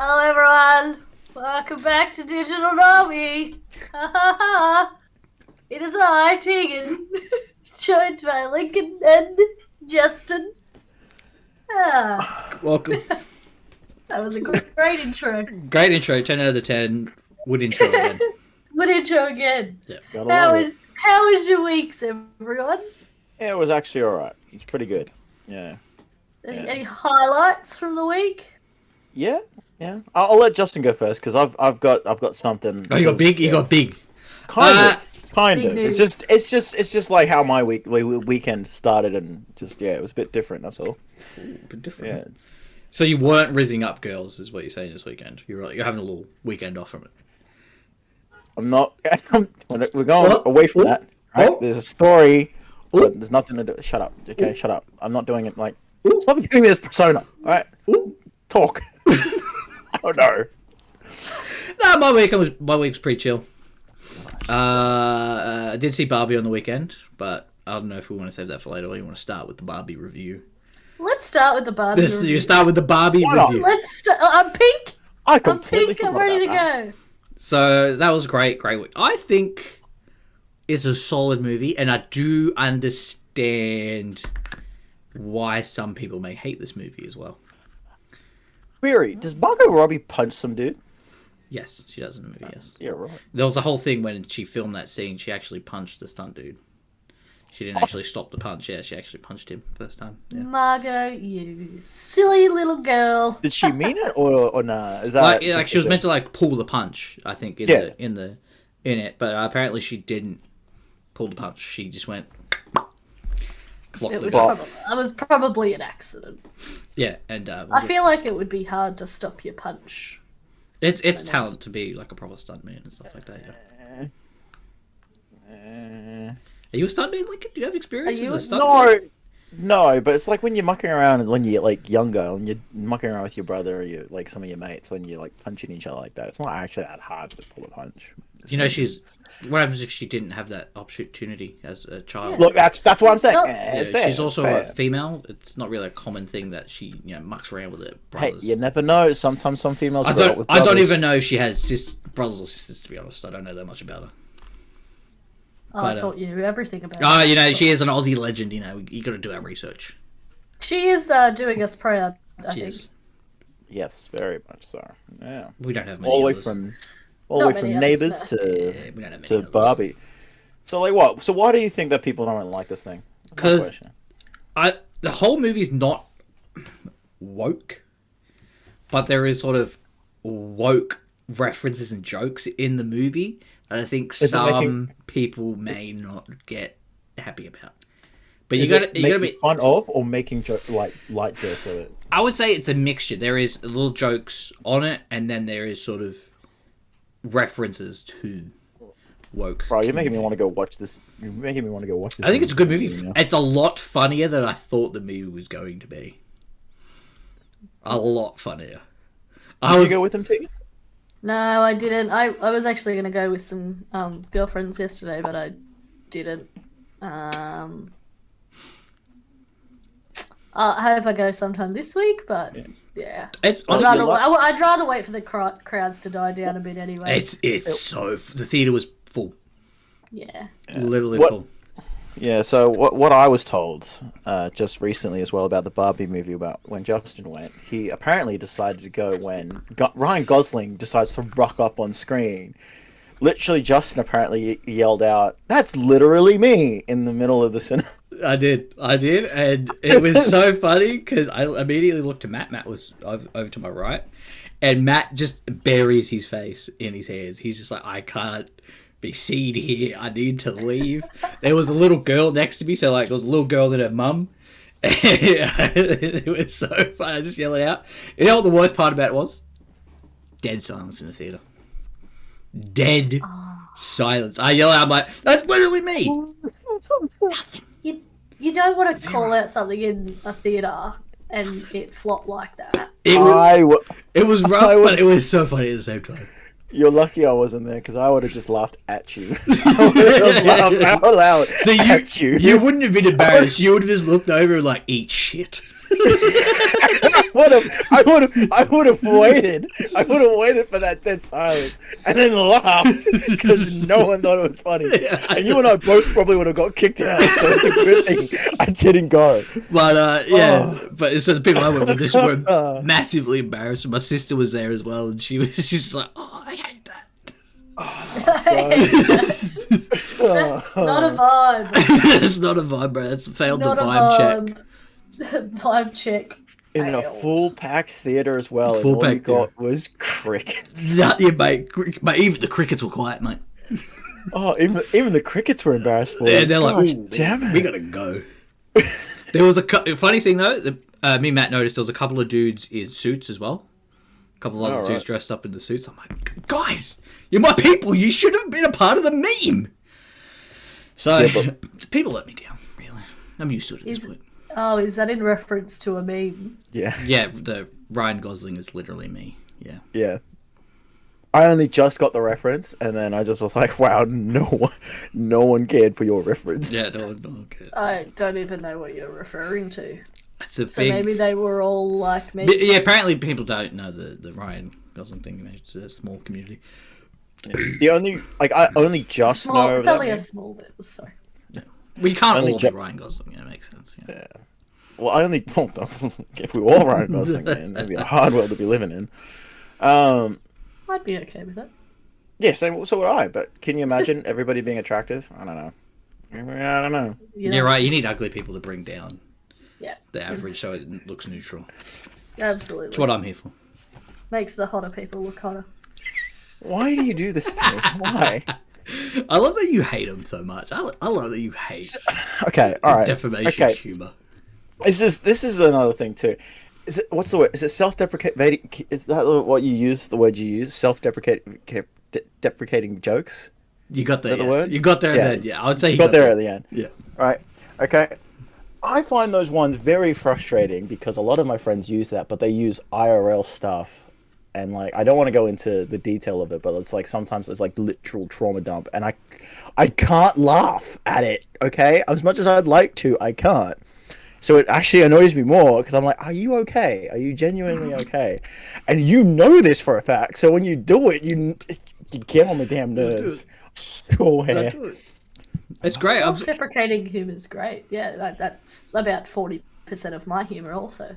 Hello everyone! Welcome back to Digital Normie! It is I, Tegan, joined by Lincoln and Justin. Welcome. That was a great intro. Great intro, 10 out of 10. Would intro again. Would intro again. Yeah. How was your weeks, everyone? Yeah, it was actually alright. It's pretty good. Yeah. Any highlights from the week? Yeah. I'll let Justin go first because I've got something. Oh, you got big. You got big. Kind of. Big It's just like how my weekend started, and just it was a bit different. That's all. Ooh, a bit different. Yeah. So you weren't rizzing up girls, is what you're saying this weekend. You're having a little weekend off from it. I'm not. We're going away from that. Right? There's a story, but there's nothing to do. Shut up. Okay, shut up. I'm not doing it like. Stop giving me this persona. All right. Talk. Oh no. No, my week's pretty chill. I did see Barbie on the weekend, but I don't know if we want to save that for later or you want to start with the Barbie review. Let's start with the Barbie review. You start with the Barbie review. Let's start. I'm pink. I'm ready to go. So that was great week. I think it's a solid movie, and I do understand why some people may hate this movie as well. Query: does Margot Robbie punch some dude? Yes, she does in the movie, yes. Yeah, right. There was a whole thing when she filmed that scene, she actually punched the stunt dude. She didn't actually stop the punch, yeah, she actually punched him first time. Yeah. Margot, you silly little girl. Did she mean it or nah? Is that like she was meant to pull the punch, I think, in it, but apparently she didn't pull the punch. She just went It was probably an accident. Yeah, and I feel like it would be hard to stop your punch. It's talent to be like a proper stuntman and stuff like that. Yeah. Are you a stuntman, Lincoln? Do you have experience in the stunt? No, but it's like when you're mucking around and when you're younger and you're mucking around with your brother or you some of your mates and you're punching each other like that. It's not actually that hard to pull a punch. You know, what happens if she didn't have that opportunity as a child? Look, that's what I'm saying. It's fair. She's also a female. It's not really a common thing that she mucks around with her brothers. Hey, you never know. Sometimes some females. I don't even know if she has brothers or sisters. To be honest, I don't know that much about her. Oh, I thought you knew everything about her. Oh, she is an Aussie legend. You got to do our research. She is doing us proud. I think. Yes, very much so. Yeah. We don't have many. All the way from Neighbours to Barbie. So what? So why do you think that people don't like this thing? Because the whole movie's not woke, but there is sort of woke references and jokes in the movie that I think some people may not get happy about. But you got to be fun of or making light jokes of it. I would say it's a mixture. There is little jokes on it, and then there is sort of references to woke. Bro, you're making me want to go watch this. You're making me want to go watch this. I think it's a good movie. It's a lot funnier than I thought the movie was going to be. A lot funnier. Did you go with him, Tegan? No, I didn't. I was actually going to go with some girlfriends yesterday, but I didn't. I hope I go sometime this week, but yeah. I'd rather wait for the crowds to die down a bit anyway. The theater was full. Yeah. Literally full. Yeah, so what I was told just recently as well about the Barbie movie, about when Justin went, he apparently decided to go when Ryan Gosling decides to rock up on screen. Literally, Justin apparently yelled out, "That's literally me!" in the middle of the cinema. I did, and it was so funny because I immediately looked to Matt. Matt was over to my right, and Matt just buries his face in his hands. He's just like, "I can't be seen here. I need to leave." There was a little girl next to me, so there was a little girl and her mum. It was so funny. I just yelled it out. You know what the worst part about it was? Dead silence in the theater. Dead silence. I yell out, I'm like, "That's literally me." Nothing. You don't want to call out something in a theater and it flop like that. It was rough, but it was so funny at the same time. You're lucky I wasn't there because I would have just laughed at you. I would have laughed out loud at you. You wouldn't have been embarrassed. You would have just looked over and eat shit. I would have waited. I would have waited for that dead silence and then laughed because no one thought it was funny. Yeah, and you and I both probably would have got kicked out. So it's a good thing I didn't go. But but so the people I went with just were massively embarrassed. My sister was there as well, and she's like, "Oh, I hate that." That's not a vibe. It's not a vibe, bro. That's failed the vibe check. Vibe check. In a full packed theater as well. And all you got was crickets. Yeah, mate. Even the crickets were quiet, mate. Oh, even the crickets were embarrassed for it. Yeah, they're like, damn it, we gotta go. There was a funny thing though. Me and Matt noticed there was a couple of dudes in suits as well. A couple of other dudes dressed up in the suits. I'm like, guys, you're my people. You should have been a part of the meme. So people let me down. Really, I'm used to it at this point. Oh, is that in reference to a meme? Yeah. Yeah, the Ryan Gosling is literally me. Yeah. Yeah. I only just got the reference, and then I just was like, "Wow, no one cared for your reference." Yeah, no one cared. I don't even know what you're referring to. So maybe they were all like me. Yeah, apparently people don't know the Ryan Gosling thing. It's a small community. Yeah. I only just know. It's only a small bit. Sorry. Yeah. We can't all be Ryan Gosling. It makes sense. Yeah. Well, if we were all Ryan Gosling, man, that'd be a hard world to be living in. I'd be okay with it. Yeah, so would I. But can you imagine everybody being attractive? I don't know. You're right. You need ugly people to bring down the Yeah. average, so it looks neutral. Absolutely. That's what I'm here for. Makes the hotter people look hotter. Why do you do this to me? Why? I love that you hate him so much. I love that you hate. Okay, all right. Defamation humor. This is another thing too. Is it what's the word? Is it self-deprecating? Is that what you use? The word you use? Self-deprecating jokes. You got there. Is that the word? You got there. At the end. Yeah, I would say you got there at the end. Yeah. Right. Okay. I find those ones very frustrating because a lot of my friends use that, but they use IRL stuff. And like, I don't want to go into the detail of it, but it's like sometimes it's like literal trauma dump, and I can't laugh at it. Okay, as much as I'd like to, I can't. So it actually annoys me more because I'm like, are you okay? Are you genuinely okay? And you know this for a fact. So when you do it, you get on the damn nerves. Swear. It's great. Self-deprecating humor is great. Yeah, that's about 40% of my humor also.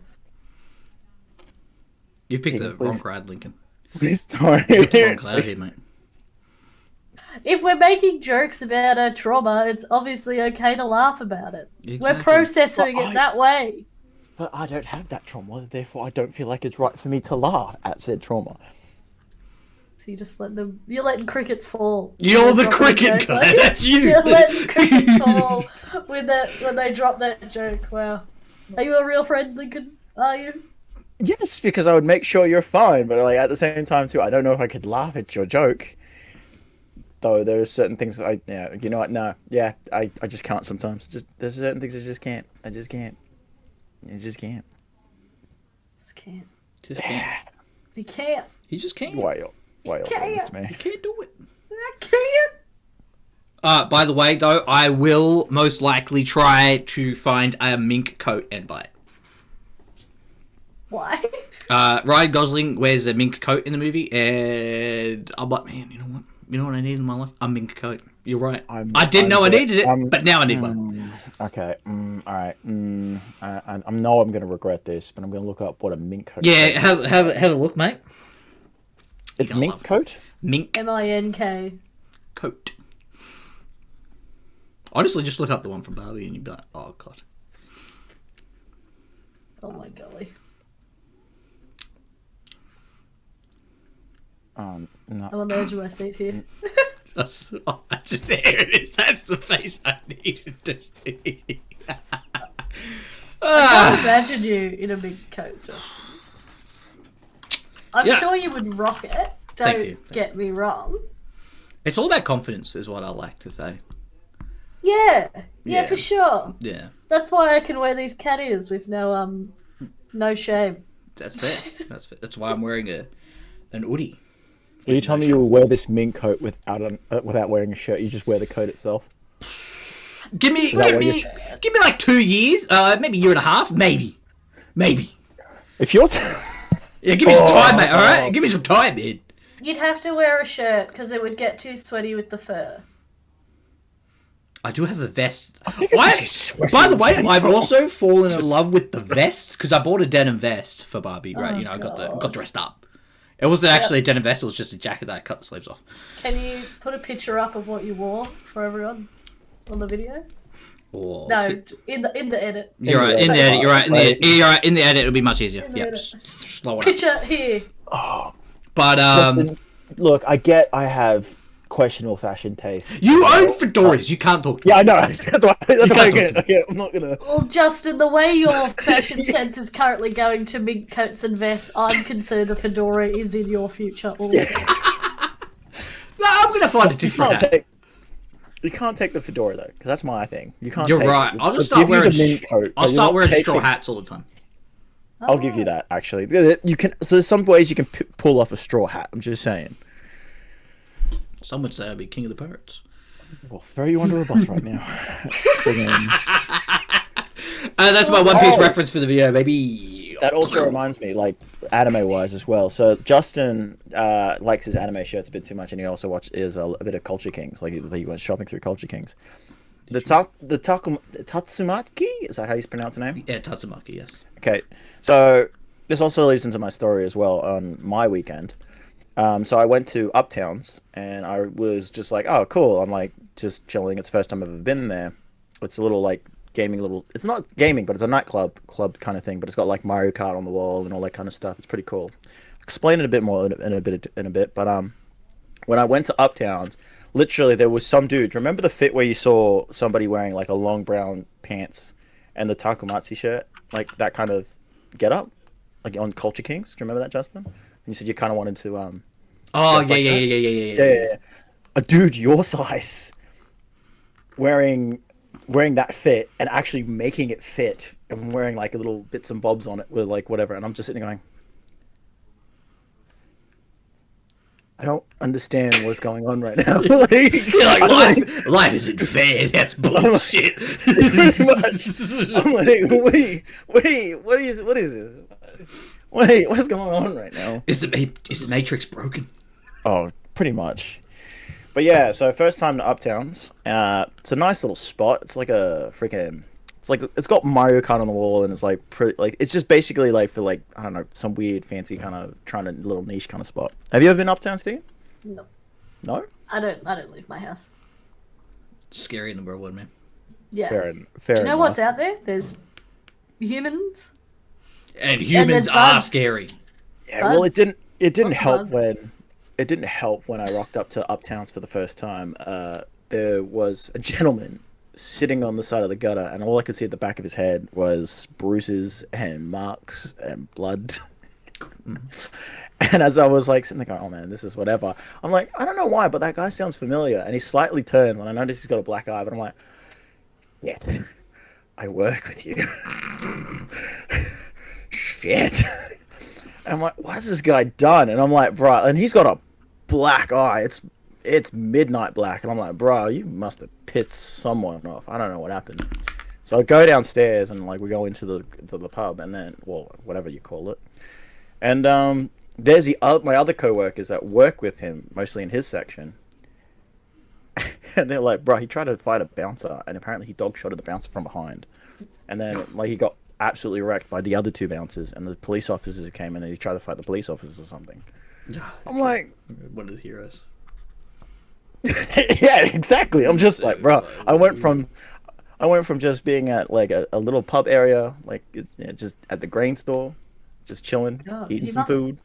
You picked the wrong crowd, Lincoln. Please don't. You picked the wrong crowd here, mate. If we're making jokes about a trauma, it's obviously okay to laugh about it. Exactly. We're processing it that way. But I don't have that trauma, therefore I don't feel like it's right for me to laugh at said trauma. So you just you're letting crickets fall. You're the cricket guy. That's you. You're letting crickets fall when they drop that joke. Wow. Are you a real friend, Lincoln? Are you? Yes, because I would make sure you're fine, but like at the same time too, I don't know if I could laugh at your joke. Though there's certain things you know what? No, yeah, I just can't sometimes. There's certain things I just can't. I just can't. You just can't. Just can't. Just can't. You can't. You just can't. Why you doing this to me? You can't do it. I can't. By the way, though, I will most likely try to find a mink coat and buy it. Why? Ryan Gosling wears a mink coat in the movie, and I'm like, man, you know what? You know what I need in my life? A mink coat. You're right. I didn't know I needed it, but now I need one. Okay. All right. I know I'm going to regret this, but I'm going to look up what a mink coat is. Yeah, have a look, mate. It's mink coat? Mink. M-I-N-K. Coat. Honestly, just look up the one from Barbie and you'd be like, oh, God. Oh, my golly. No. I'm on the edge of my seat here. There it is. That's the face I needed to see. I can't imagine you in a big coat. I'm sure you would rock it. Don't get me wrong. It's all about confidence, is what I like to say. Yeah, for sure. Yeah. That's why I can wear these cat ears with no shame. That's fair. That's why I'm wearing an hoodie. Will you tell me you will wear this mink coat without wearing a shirt? You just wear the coat itself. Give me like 2 years, maybe a year and a half, maybe. Maybe. If you're... Yeah, give me some time, mate, alright? Give me some time, man. You'd have to wear a shirt because it would get too sweaty with the fur. I do have the vest. By the way, I've also fallen in love with the vests because I bought a denim vest for Barbie, right? I got dressed up. It wasn't actually a denim vest, it was just a jacket that I cut the sleeves off. Can you put a picture up of what you wore for everyone on the video? Oh, no, in the edit. You're right, in the edit, you're right, in the edit. You're right, in the edit, it'll be much easier. Yeah, slow it picture here. Oh. But, Justin, look, I have questionable fashion taste. You own fedoras, you can't talk to me. Yeah, I know. That's why I'm not gonna... Well, Justin, the way your fashion sense is currently going to mink coats and vests, I'm concerned a fedora is in your future also. No, I'm gonna find a different hat. You can't take the fedora though, because that's my thing. You can't. You're right. I'll just start wearing. I'll start wearing straw hats all the time. I'll give you that. Actually, you can. So there's some ways you can pull off a straw hat. I'm just saying. Some would say I'd be king of the pirates. We'll throw you under a bus right now. That's my One Piece reference for the video, baby. That also reminds me, like anime-wise as well. So Justin likes his anime shirts a bit too much, and he also is a bit of Culture Kings. Like he went shopping through Culture Kings. The Tatsumaki, is that how you pronounce the name? Yeah, Tatsumaki. Yes. Okay, so this also leads into my story as well on my weekend. So I went to Uptowns, and I was just like, oh, cool. I'm like just chilling. It's the first time I've ever been there. It's a little like it's not gaming, but it's a nightclub kind of thing. But it's got like Mario Kart on the wall and all that kind of stuff. It's pretty cool. Explain it a bit more in a bit. But when I went to Uptowns, literally there was some dude. Remember the fit where you saw somebody wearing like a long brown pants and the Takumatsu shirt, like that kind of get up, like on Culture Kings. Do you remember that, Justin? And you said you kind of wanted to Oh yeah. A dude your size wearing that fit and actually making it fit and wearing like little bits and bobs on it with like whatever, and I'm just sitting there going, I don't understand what's going on right now. Life isn't fair. That's bullshit. Pretty much. I'm like, wait, what is this? Wait, what's going on right now? Is the Matrix broken? Oh, pretty much. But yeah, so first time to Uptowns. It's a nice little spot. It's like a freaking... It's got Mario Kart on the wall, and it's like pretty... Like, it's just basically like for like, I don't know, some weird, fancy kind of trying to little niche kind of spot. Have you ever been Uptown, Steve? No. No? I don't leave my house. Scary in the real world, man. Yeah. Fair Do you know what's out there? There's humans. And humans are scary. Yeah, well, it didn't help when I rocked up to Uptowns for the first time. There was a gentleman sitting on the side of the gutter, and all I could see at the back of his head was bruises and marks and blood. And as I was like sitting there going, oh man, this is whatever, I'm like, I don't know why, but that guy sounds familiar. And he slightly turns, and I notice he's got a black eye, but I'm like, yeah, I work with you. Shit. And I'm like, what has this guy done? And I'm like, bro, and he's got a black eye. It's midnight black. And I'm like, bro, you must have pissed someone off. I don't know what happened. So I go downstairs, and like we go into the pub, and then, well, whatever you call it. And there's my other co-workers that work with him, mostly in his section. And they're like, bro, he tried to fight a bouncer, and apparently he dog-shotted the bouncer from behind. And then like he got absolutely wrecked by the other two bouncers, and the police officers came in, and he tried to fight the police officers or something. I'm like, one of the heroes. Yeah, exactly. I'm just like, bro, I went from just being at like a little pub area, like just at the grain store, just chilling, eating some food.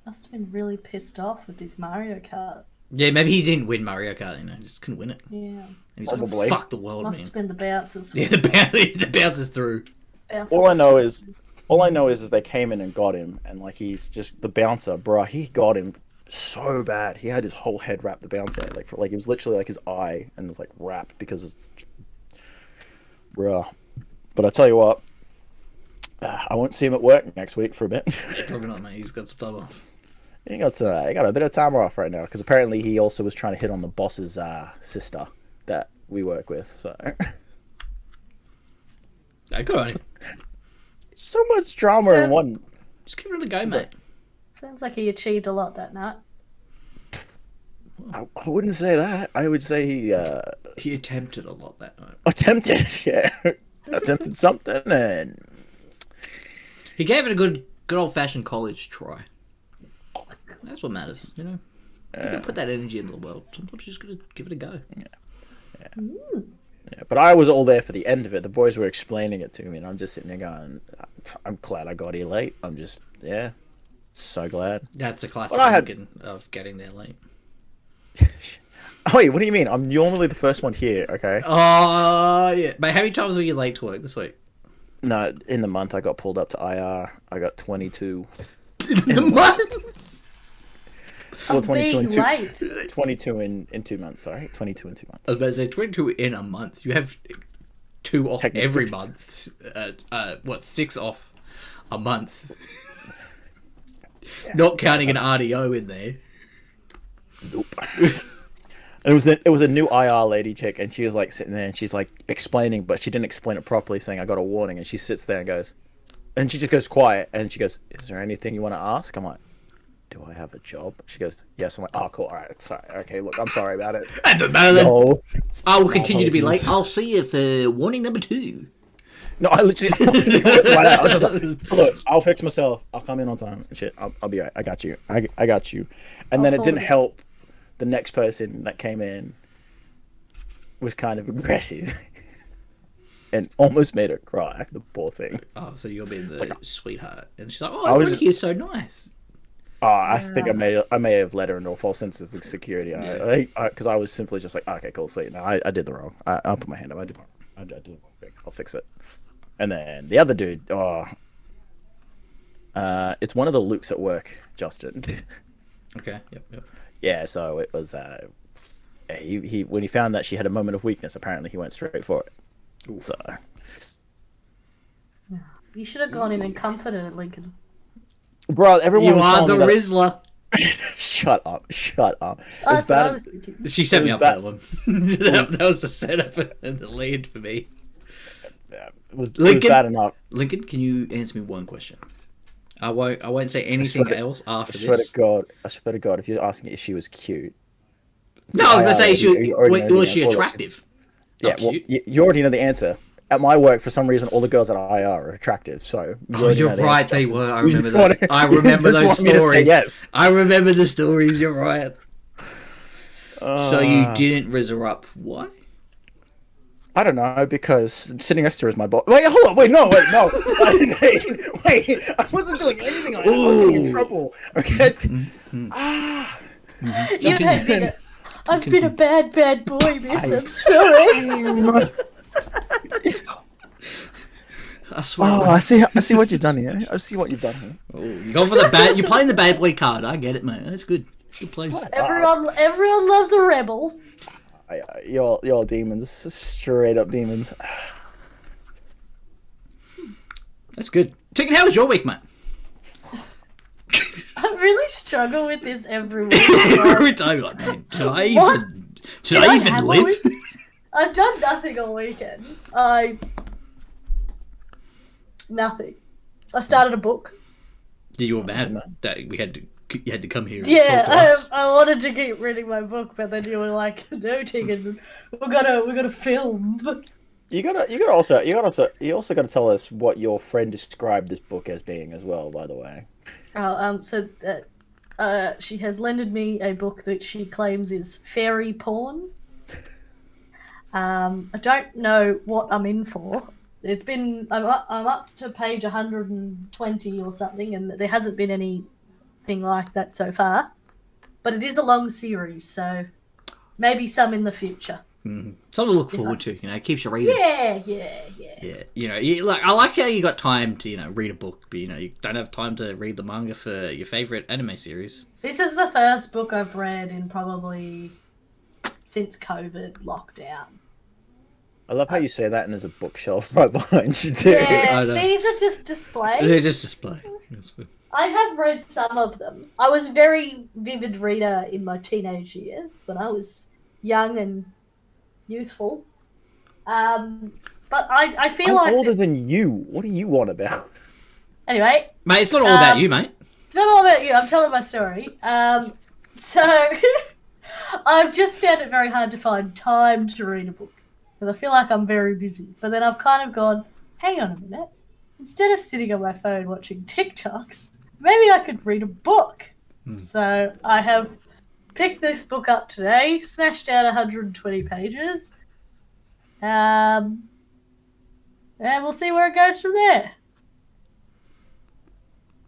Must have been really pissed off with this Mario Kart. Yeah, maybe he didn't win Mario Kart, just couldn't win it. Yeah. And he's like, fuck the world, Must have been the bouncers. Yeah, the bouncers through. All I know is they came in and got him, and like he's just the bouncer, bro. He got him so bad. He had his whole head wrapped. The bouncer, like it was literally like his eye, and it was like wrapped because it's, bro. But I tell you what, I won't see him at work next week for a bit. Yeah, probably not, mate. He's got some time off. He got a bit of time off right now because apparently he also was trying to hit on the boss's sister that we work with. So. Good on him. so much drama in one. Just give it a go, mate. Sounds like he achieved a lot that night. I wouldn't say that. I would say He attempted a lot that night. attempted. Yeah, attempted something, and He gave it a good old fashioned college try. That's what matters, you know. You can put that energy into the world. Sometimes you just gotta give it a go. yeah. But I was all there for the end of it. The boys were explaining it to me, and I'm just sitting there going, "I'm glad I got here late. I'm just so glad." That's the classic Well, I had- Lincoln of getting there late. Oh, wait, what do you mean? I'm normally the first one here. Okay. Oh yeah. Mate, how many times were you late to work this week? No, in the month I got pulled up to IR. I got 22. The month. Well, 22 Being in two, late. 22 in 2 months. Sorry, 22 in 2 months. I was about to say 22 in a month. You have 2 off Technically. every month. 6 off a month? Not counting an RDO in there. Nope. It was a new IR lady chick, and she was like sitting there, and she's like explaining, but she didn't explain it properly, saying I got a warning, and she sits there and goes, and she just goes quiet, and she goes, "Is there anything you want to ask?" I'm like, "Do I have a job?" She goes, "Yes." I'm like, "Oh, cool. All right. Sorry. Okay. Look, I'm sorry about it." That doesn't matter then. No, I will continue to be apologies. late. I'll see you for warning number 2. no, I literally I was just like, "Look, I'll fix myself. I'll come in on time and shit. I'll be alright. I got you. I got you." And then it sort didn't it. help. The next person that came in was kind of aggressive and almost made her cry. The poor thing. Oh, so you're being the sweetheart. And she's like, oh, I was- everybody here's so nice. Oh, I think I may have led her into a false sense of security. Because I was simply just like, okay, cool, sweet. No, I did the wrong. I'll put my hand up. I did the wrong thing. I'll fix it. And then the other dude, it's one of the Lukes at work, Justin. Okay, yep. Yeah, so it was. He when he found that she had a moment of weakness, apparently he went straight for it. Ooh. So You should have gone in and comforted Lincoln. bro, everyone You was are telling the me RIZZLER. Shut up. Oh, It's that's what I bad. was thinking. She set me It up was for that one. that was the setup and the lead for me. Yeah, it was Lincoln? bad enough. Lincoln, can you answer me one question? I won't say anything else after I swear this. to God, if you're asking if she was cute. No, I was gonna say, You already know the was she answer. attractive? Yeah, Not well, cute. you already know the answer. At my work, for some reason, all the girls at IR are attractive. So you Oh, already you're know the right. answer, They Justin. were. I You remember just those. wanna- I remember you just those want me to say stories. yes. I remember the stories. You're right. So you Uh, didn't rizz her up. Why? I don't know, because sitting next to her is my boss. Wait, hold on. Wait, no. I didn't, wait, I wasn't doing anything. I was getting in trouble. Okay. You have been I've been a bad boy, miss. I'm sorry. I swear. Oh, I see what you've done here. I see what you've done here. Oh, you're going for the bad. You're playing the bad boy card. I get it, mate. That's good. Good place. Everyone loves a rebel. Y'all demons, straight up demons. That's good. Chicken, how was your week, mate? I really struggle with this every week. Every time, like, man, should I What? even have a live? week? I've done nothing all weekend. Nothing. I started a book. You were mad that you had to come here. And Yeah, talk to us. I wanted to keep reading my book, but then you were like, "No, Tegan, we gotta film." You also gotta tell us what your friend described this book as being as well. By the way. She has lended me a book that she claims is fairy porn. I don't know what I'm in for. I'm up to page 120 or something, and there hasn't been anything like that so far. But it is a long series, so maybe some in the future. Something to look forward to. You know, it keeps you reading. Yeah. Yeah, you know, I like how you got time to read a book, but you don't have time to read the manga for your favorite anime series. This is the first book I've read in probably since COVID lockdown. I love how you say that and there's a bookshelf right behind you too. Yeah, I know. these are just displays. They're just display. I have read some of them. I was a very vivid reader in my teenage years when I was young and youthful. But I feel I'm like older than you. What do you want about? Anyway, Mate, it's not all about you, mate. it's not all about you. I'm telling my story. So I've just found it very hard to find time to read a book because I feel like I'm very busy. But then I've kind of gone, hang on a minute. Instead of sitting on my phone watching TikToks, maybe I could read a book. So I have picked this book up today, smashed out 120 pages, and we'll see where it goes from there.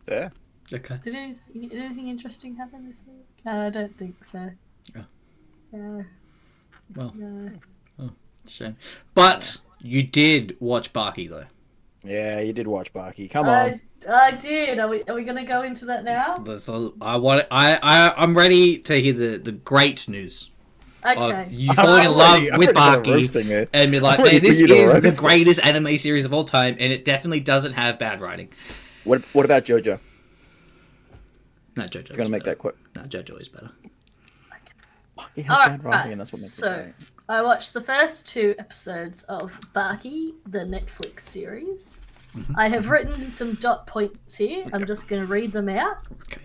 There. Okay. Did anything interesting happen this week? I don't think so. Oh. Well, No. shame. But you did watch Barky though. Yeah, you did watch Barky. Come on. I did. Are we going to go into that now? I'm ready to hear the great news Okay. of you falling in love with Barky and be like, ready man, for this you to is roast the it." greatest anime series of all time, and it definitely doesn't have bad writing. What about JoJo? No, JoJo's It's gonna make better. that quick. No, JoJo is better. He has bad writing, and that's what makes it So great. I watched the first 2 episodes of Barky, the Netflix series. I have written some dot points here. I'm just going to read them out. Okay.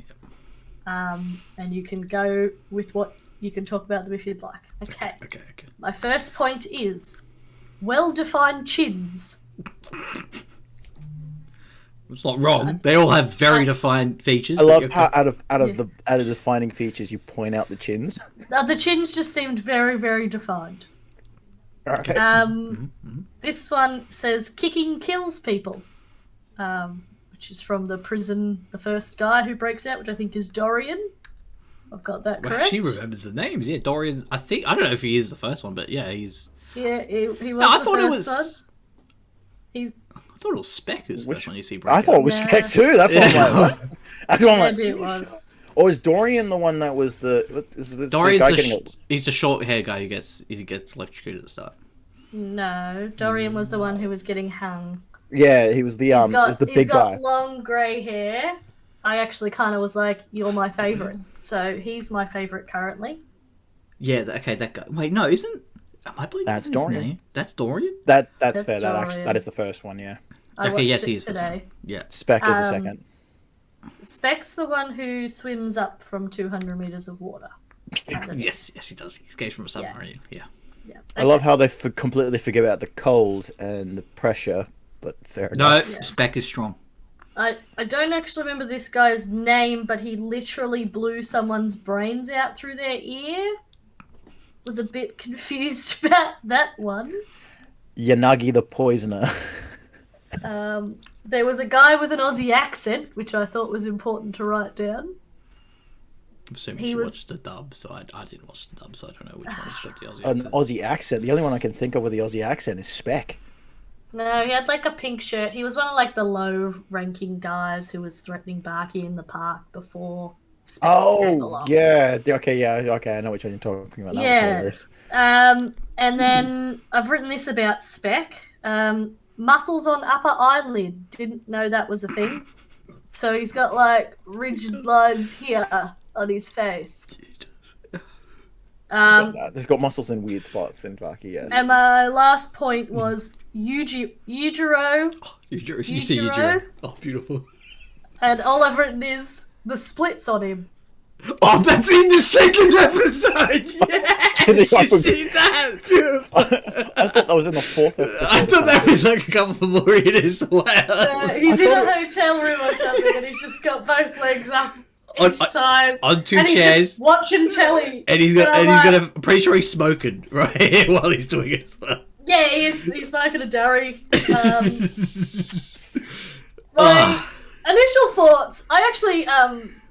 And you can go with what you can talk about them if you'd like. Okay. Okay. My first point is well-defined chins. It's not wrong. They all have very defined features. I but love you're- how out of the defining features you point out the chins. The chins just seemed very, very defined. Okay. This one says kicking kills people, which is from the prison. The first guy who breaks out, which I think is Dorian. I've got that Well, correct. she remembers the names. Yeah, Dorian. I don't know if he is the first one, but yeah, he's. Yeah, he was. No, I the thought it first was. one. He's I thought it was Spec who's the Which- first one you see break I thought it was Yeah. Spec too. That's what I'm like. What? That's what I'm like. maybe it was. Or is Dorian the one that was the? The Dorian's guy the getting he's the short-haired guy who gets electrocuted at the start. No, Dorian was the one who was getting hung. Yeah, he was the He's got, was the he's big got guy. long grey hair. I actually kind of was like, "You're my favorite," so he's my favorite currently. Yeah. Okay, that guy. Wait, no, isn't? Am I believing That's his Dorian. name? That's Dorian. That's That's fair. Dorian. That is the first one. Yeah. I Okay, watched yes, it he is the first today. Yeah. Spec is the Um, second. Spec's the one who swims up from 200 meters of water. Yes, he does. He escapes from a submarine. Yeah. Yeah. I love how they completely forget about the cold and the pressure, but fair No, enough. Yeah. Spec is strong. I don't actually remember this guy's name, but he literally blew someone's brains out through their ear. Was a bit confused about that one. Yanagi the Poisoner. There was a guy with an Aussie accent, which I thought was important to write down. I'm assuming He she was- watched the dub, so I didn't watch the dub, so I don't know which one is the Aussie An accent. Aussie accent. The only one I can think of with the Aussie accent is Spec. No, he had like a pink shirt. He was one of like the low-ranking guys who was threatening Barky in the park before. Spec came Oh, along. yeah. Okay. I know which one you're talking about. That was Yeah. hilarious. And then I've written this about Spec. Muscles on upper eyelid. Didn't know that was a thing. So he's got like rigid lines here on his face. They've got muscles in weird spots in Barky, yes. And my last point was Yujiro, You see Yujiro? Yujiro. Oh, beautiful. and all I've written is the splits on him. Oh, that's in the second episode! Yeah! Did you see that? Beautiful. I thought that was in the fourth episode. I thought that was like a couple more in as well. He's in a hotel room or something, and he's just got both legs up each time. On two and he's chairs. just watching telly. And he's gonna I'm pretty sure he's smoking, right? While he's doing it as well. Yeah, he's smoking a durry. My initial thoughts, I actually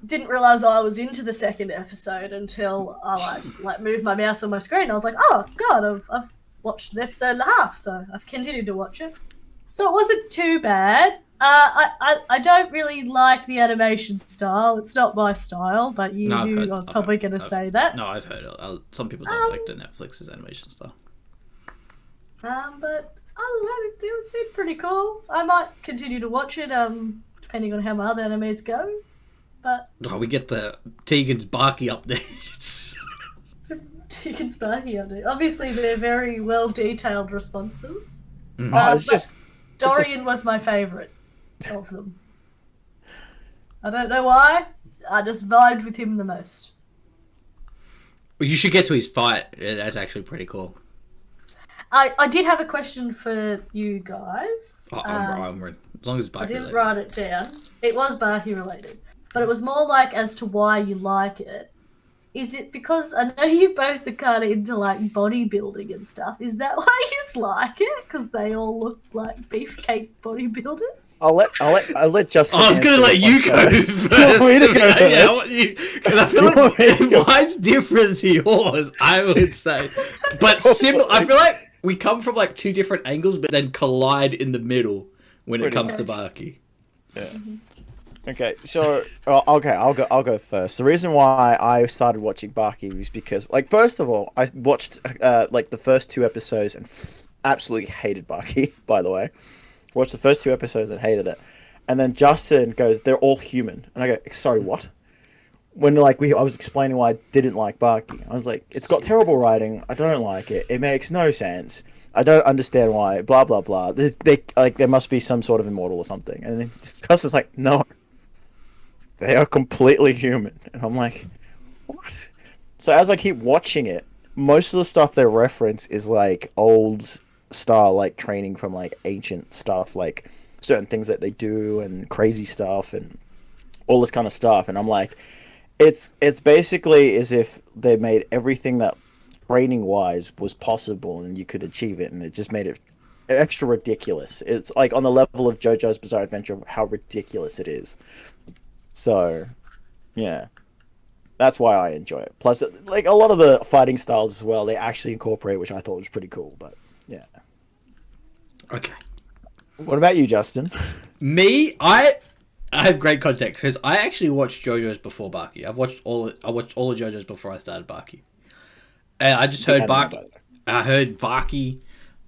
didn't realise I was into the second episode until I like moved my mouse on my screen. I was like, oh god, I've watched an episode and a half, so I've continued to watch it. So it wasn't too bad. I don't really like the animation style. It's not my style, but you No, I've knew heard- I was I've probably heard- going to I've- say that. No, I've heard it. Some people don't like the Netflix's animation style. But other than that, it seemed pretty cool. I might continue to watch it, depending on how my other animes go. But Oh, we get the Tegan's Barky updates. Tegan Sparky on it. Obviously, they're very well detailed responses. Oh, it's but just Dorian was my favourite of them. I don't know why. I just vibed with him the most. Well, you should get to his fight. That's actually pretty cool. I did have a question for you guys. I'm as long as it's I Barky didn't related. write it down. It was Barky related, but it was more like as to why you like it. Is it because I know you both are kind of into like bodybuilding and stuff? Is that why you like it? Because they all look like beefcake bodybuilders. I'll let Justin. I was gonna answer let this you one go first. first. You want me to go first? Yeah, I want you, 'cause I feel like mine's different to yours. I would say, but similar. I feel like we come from like two different angles, but then collide in the middle when it Pretty comes to much. Barky. Yeah. Okay, so I'll go first. The reason why I started watching Barky was because, like, first of all, I watched like the first 2 episodes and absolutely hated Barky. By the way, watched the first 2 episodes and hated it, and then Justin goes, "They're all human," and I go, "Sorry, what?" When like I was explaining why I didn't like Barky, I was like, "It's got terrible writing. I don't like it. It makes no sense. I don't understand why." Blah blah blah. They like there must be some sort of immortal or something, and then Justin's like, "No. They are completely human." And I'm like, what? So as I keep watching it, most of the stuff they reference is like old style, like training from like ancient stuff, like certain things that they do and crazy stuff and all this kind of stuff. And I'm like, it's basically as if they made everything that training wise was possible and you could achieve it, and it just made it extra ridiculous. It's like on the level of JoJo's Bizarre Adventure of how ridiculous it is. So, yeah, that's why I enjoy it. Plus, like a lot of the fighting styles as well, they actually incorporate, which I thought was pretty cool. But yeah. Okay. What about you, Justin? Me, I have great context because I actually watched JoJo's before Barky. I watched all of JoJo's before I started Barky, and I just heard anime, Barky. by the way. I heard Barky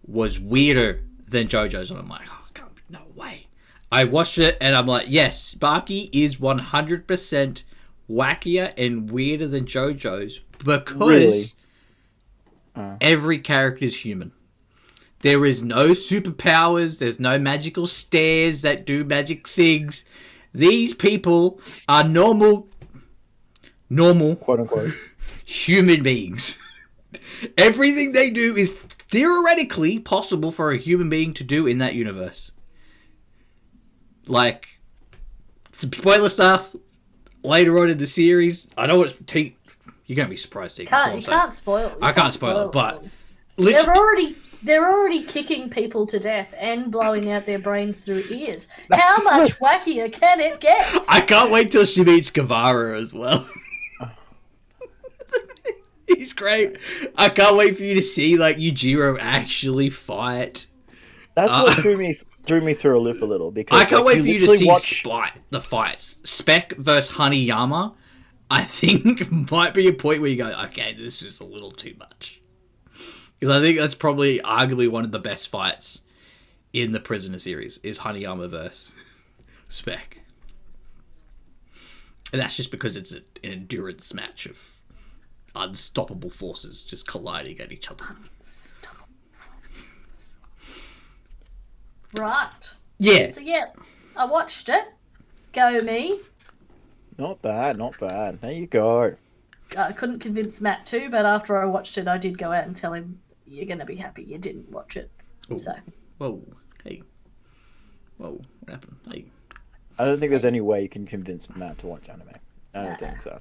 was weirder than JoJo's, and I'm like, oh, no way. I watched it, and I'm like, yes, Barky is 100% wackier and weirder than JoJo's because Really? every character is human. There is no superpowers. There's no magical stairs that do magic things. These people are normal, Quote unquote. human beings. Everything they do is theoretically possible for a human being to do in that universe. Like, some spoiler stuff later on in the series. I know what you're gonna be surprised, Tegan. You can't spoil. I can't spoil it, but They're already kicking people to death and blowing out their brains through ears. How much wackier can it get? I can't wait till she meets Guevara as well. He's great. I can't wait for you to see like Yujiro actually fight. That's what threw me through a loop a little, because I can't like, wait for you to see the fights. Spec versus Hanayama, I think might be a point where you go, okay, this is a little too much. Because I think that's probably arguably one of the best fights in the Prisoner series is Hanayama versus Spec. And that's just because it's an endurance match of unstoppable forces just colliding at each other. Right. Yeah. So yeah, I watched it. Go me. Not bad, not bad. There you go. I couldn't convince Matt too, but after I watched it, I did go out and tell him, "You're gonna be happy you didn't watch it." Ooh. So. Whoa. Hey. Whoa. What happened? Hey. I don't think there's any way you can convince Matt to watch anime. I don't think so.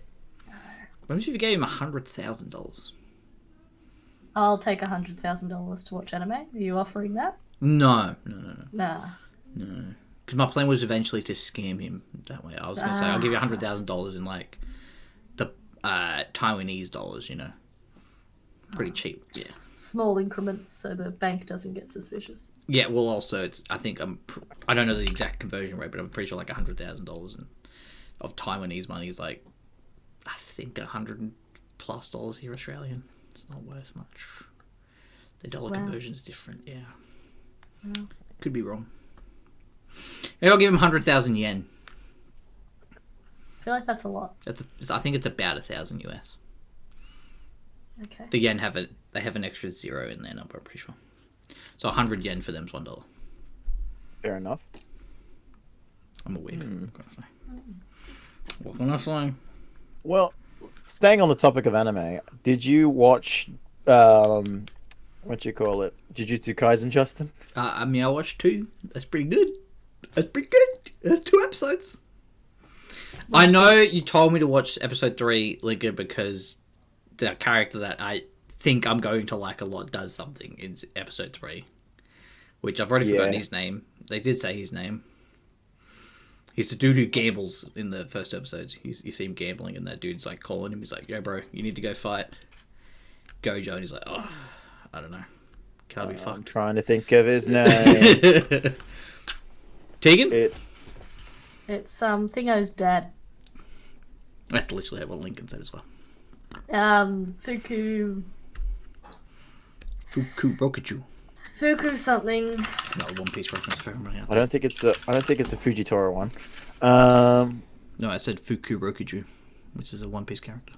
What if you gave him $100,000? I'll take $100,000 to watch anime. Are you offering that? No. Nah. No. Because my plan was eventually to scam him that way. I was going to say, I'll give you $100,000 in like the Taiwanese dollars, you know. Pretty cheap, yeah. Small increments so the bank doesn't get suspicious. Yeah, well, also, I don't know the exact conversion rate, but I'm pretty sure like $100,000 of Taiwanese money is like, I think $100+ here Australian. It's not worth much. The dollar conversion is different, yeah. Wow. Could be wrong. Maybe I'll give him 100,000 yen. I feel like that's a lot. I think it's about 1,000 US. Okay. The yen they have an extra zero in their number, I'm pretty sure. So 100 yen for them is $1. Fair enough. I'm a weeb. What can I say? Well, staying on the topic of anime, did you watch what you call it, Jujutsu Kaisen, Justin? I mean, I watched 2. That's pretty good. There's 2 episodes. I know you told me to watch episode 3, Lincoln, because the character that I think I'm going to like a lot does something in episode 3, which I've already forgotten his name. They did say his name. He's the dude who gambles in the first episodes. You see him gambling, and that dude's like calling him. He's like, "Yo, bro, you need to go fight Gojo." And he's like, "Oh, I don't know. Can't be I'm fucked." trying to think of his name. Tegan? It's Thingo's dad. That's literally what Lincoln said as well. Fuku something. It's another One Piece reference for everybody out I there. don't think it's a Fujitora one. No, I said Fuku Rokuju, which is a One Piece character.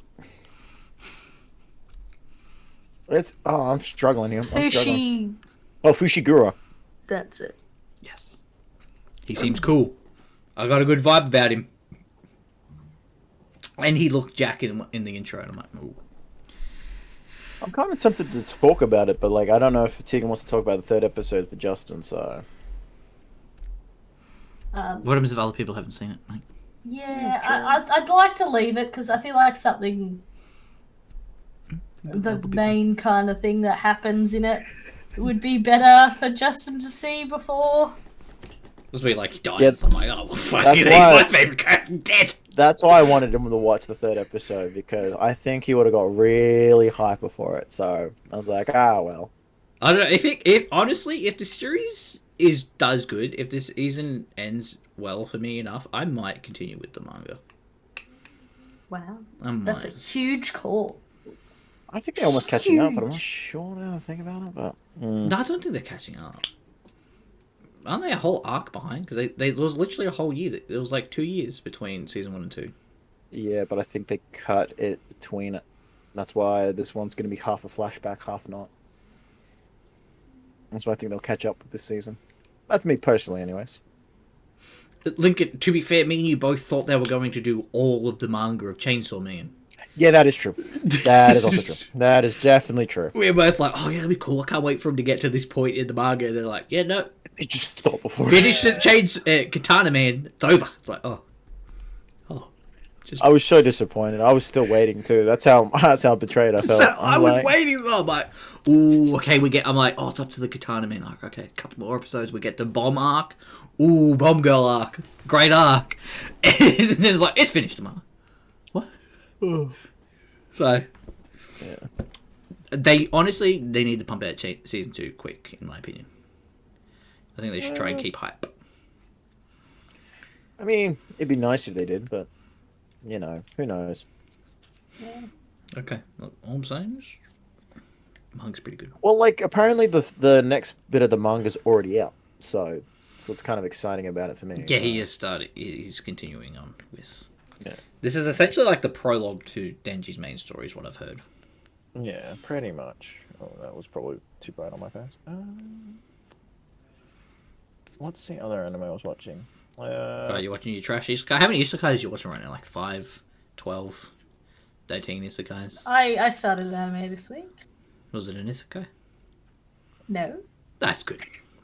I'm struggling here. I'm struggling. Fushi. Oh, Fushiguro. That's it. Yes. He seems cool. I got a good vibe about him. And he looked Jack in the intro, and I'm like, ooh. I'm kind of tempted to talk about it, but like I don't know if Tegan wants to talk about the 3rd episode for Justin. So What happens if other people haven't seen it, mate? Yeah, I'd like to leave it because I feel like something, the main kind of thing that happens in it would be better for Justin to see before. It was really like he dies. Yeah. I'm like, oh, well, fuck, That's he's why- my favourite character dead. that's why I wanted him to watch the 3rd episode, because I think he would have got really hyper for it. So I was like, well. I don't know. If honestly, if the series does good, if this season ends well for me enough, I might continue with the manga. Wow, I might. that's a huge call. I think they're almost catching up, but I'm not sure now to think about it. But No, I don't think they're catching up. Aren't they a whole arc behind? Because there was literally a whole year. There was like 2 years between season 1 and 2. yeah, but I think they cut it between it. That's why this one's going to be half a flashback, half not. That's why I think they'll catch up with this season. That's me personally, anyways. Lincoln, to be fair, me and you both thought they were going to do all of the manga of Chainsaw Man. Yeah, that is true. That is also true. That is definitely true. We were both like, oh yeah, that'd be cool. I can't wait for him to get to this point in the manga. And they're like, yeah, no, It just stopped before. finish the Katana Man. It's over. It's like, oh. I was so disappointed. I was still waiting too. That's how betrayed I felt. So I was waiting. I'm like, ooh, okay, I'm like, oh, it's up to the Katana Man arc. Okay, a couple more episodes. We get the Bomb arc. Ooh, Bomb Girl arc. Great arc. And then it's like, it's finished tomorrow. What? So, Yeah. they need to pump out season 2 quick, in my opinion. I think they should try and keep hype. I mean, it'd be nice if they did, but you know, who knows? Okay, look, all I'm saying is, manga's pretty good. Well, like apparently the next bit of the manga's already out, so what's kind of exciting about it for me. Yeah, so. he has started. He's continuing on with. Yeah. This is essentially like the prologue to Denji's main story, is what I've heard. Yeah, pretty much. Oh, that was probably too bright on my face. What's the other anime I was watching? You're watching your trash isekai? How many isekais are you watching right now? Like 5, 12, 13 isekais? I started an anime this week. Was it an isekai? No, That's good.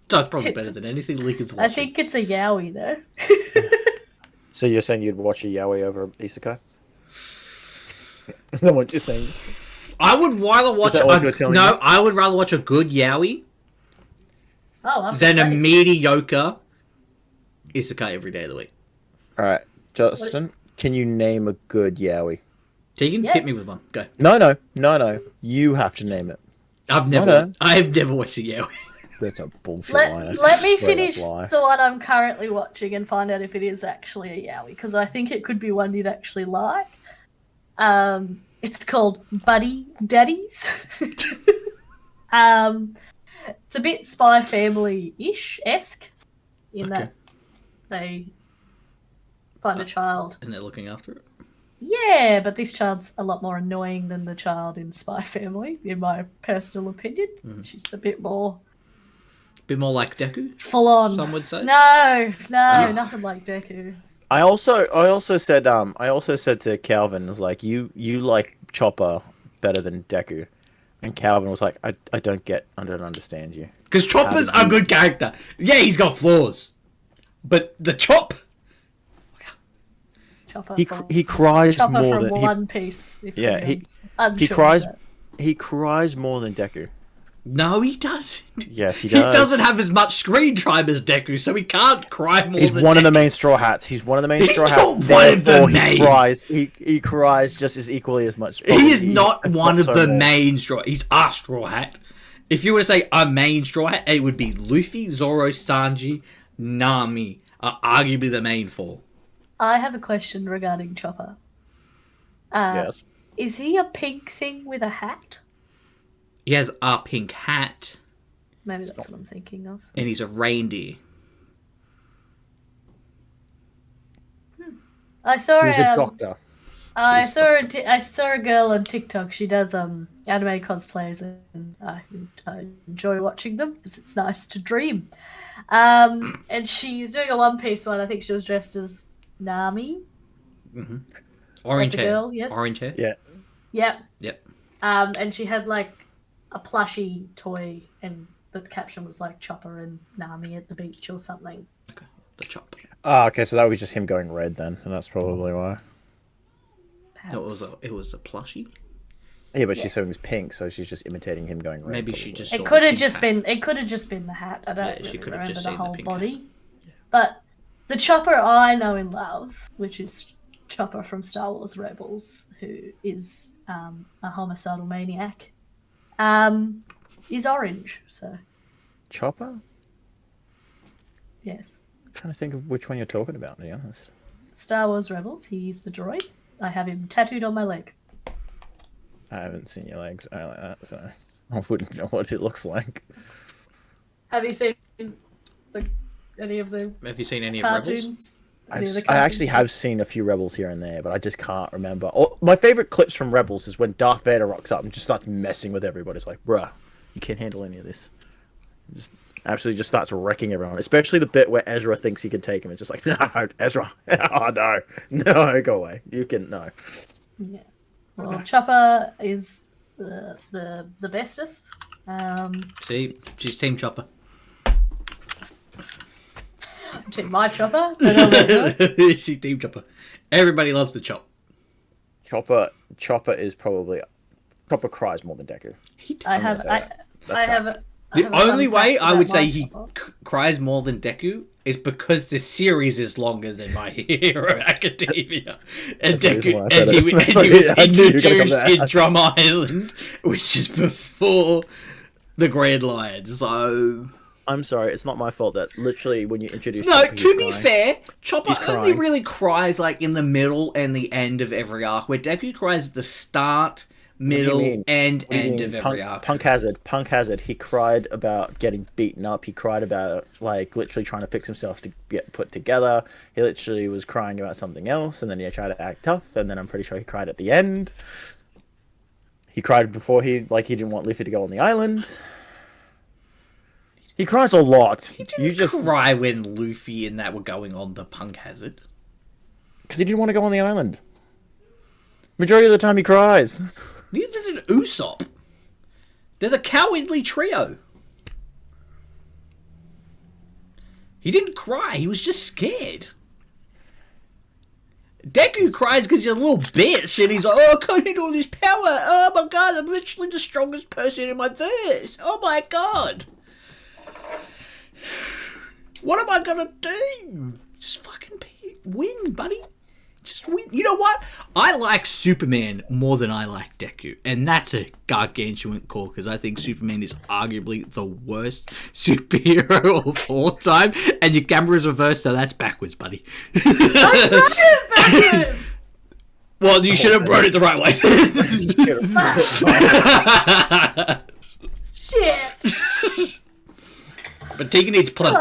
That's probably It's- better than anything Lincoln's I watching. think it's a yaoi though. So you're saying you'd watch a yaoi over isekai? Is that what you're saying? I would rather watch that what you're telling me? I would rather watch a good yaoi Oh, I've than a played. mediocre isekai every day of the week. All right, Justin, can you name a good yaoi? Tegan, hit me Yes. with one. Go. No. You have to name it. I've no. never watched a yaoi. That's a bullshit lie. That's Let a me straight up finish lie. the one I'm currently watching and find out if it is actually a yaoi, because I think it could be one you'd actually like. It's called Buddy Daddies. It's a bit Spy Family-ish-esque in Okay. that they find a child. And they're looking after it. Yeah, but this child's a lot more annoying than the child in Spy Family, in my personal opinion. She's a bit more Bit more like Deku. Full on. Some would say. No, nothing like Deku. I also said to Calvin, I was like, you like Chopper better than Deku, and Calvin was like, I don't understand you. Because Chopper's a good character. Yeah, he's got flaws, but the Chop. Chopper He cries Chopper more from than One Piece. Yeah, he cries. He cries more than Deku. No, he doesn't. Yes, he He does. doesn't have as much screen time as Deku, so he can't cry more He's than one of the Deku. main Straw Hats. He's one of the main Straw Hats. not one of the Therefore, main. he cries. He cries just as equally as much. He is not if one of so the more. main Straw. He's a Straw Hat. If you were to say a main Straw Hat, it would be Luffy, Zoro, Sanji, Nami are arguably the main four. I have a question regarding Chopper. Yes. Is he a pink thing with a hat? He has a pink hat, Maybe that's what I'm thinking of. and he's a reindeer. I saw He's a doctor. I saw a girl on TikTok. She does anime cosplays, and I enjoy watching them because it's nice to dream. And she's doing a One Piece one. I think she was dressed as Nami. Orange That's a hair. girl, yes. Orange hair. Yeah. Yep. Yep. And she had like a plushie toy, and the caption was like Chopper and Nami at the beach or something. Okay. The Chop. Ah, okay, so that was just him going red then, and that's probably why. It was a plushie. Yeah, but she said it was pink, so she's just imitating him going red. Maybe probably. she just. It saw could the have pink just hat. been. It could have just been the hat. I don't Yeah, she really could have remember just the seen the whole pink body. hat. But the Chopper I know and love, which is Chopper from Star Wars Rebels, who is a homicidal maniac, is orange. So Chopper? yes, I'm trying to think of which one you're talking about, to be honest. Star Wars Rebels. He's the droid. I have him tattooed on my leg. I haven't seen your legs or like that, so I wouldn't know what it looks like. Have you seen any of the Have you seen any of Rebels? cartoons? Any of the I actually cartoons? have seen a few Rebels here and there, but I just can't remember. Oh, my favorite clips from Rebels is when Darth Vader rocks up and just starts messing with everybody. It's like, bruh, you can't handle any of this. Just absolutely just starts wrecking everyone. Especially the bit where Ezra thinks he can take him. It's just like, no, Ezra, oh no, go away. You can no. Yeah. Well, Chopper is the bestest. See, she's Team Chopper. My Chopper. They know what it is. She's Team Chopper. Everybody loves the Chop. Chopper is probably Chopper cries more than Deku. I have. say I that. That's have. facts. I The have a fun only way fact I about would my say he Chopper. cries more than Deku is because the series is longer than My Hero Academia, and That's the reason Deku why I said and he, it. and That's he why was I knew you were gonna come introduced to that. in Drum Island, which is before the Grand Line. So I'm sorry, it's not my fault that literally when you introduce no, Chopper, he's to be crying. fair, Chopper He's only crying. really cries like in the middle and the end of every arc, where Deku cries at the start, middle, mean? and What do you end mean? of every arc. Punk Hazard. He cried about getting beaten up. He cried about like literally trying to fix himself to get put together. He literally was crying about something else, and then he tried to act tough. And then I'm pretty sure he cried at the end. He cried before he didn't want Luffy to go on the island. He cries a lot. You just cry when Luffy and that were going on the Punk Hazard. because he didn't want to go on the island. Majority of the time he cries. Neither did Usopp. They're the cowardly trio. He didn't cry. He was just scared. Deku cries because he's a little bitch and he's like, oh, I can't handle all this power. Oh my god, I'm literally the strongest person in my verse. Oh my god. What am I gonna do? Just fucking win, buddy. Just win. You know what? I like Superman more than I like Deku. And that's a gargantuan call because I think Superman is arguably the worst superhero of all time. And your camera's reversed, so that's backwards, buddy. Backwards! Well, you should have brought it the right way. Shit! But Tegan needs plug.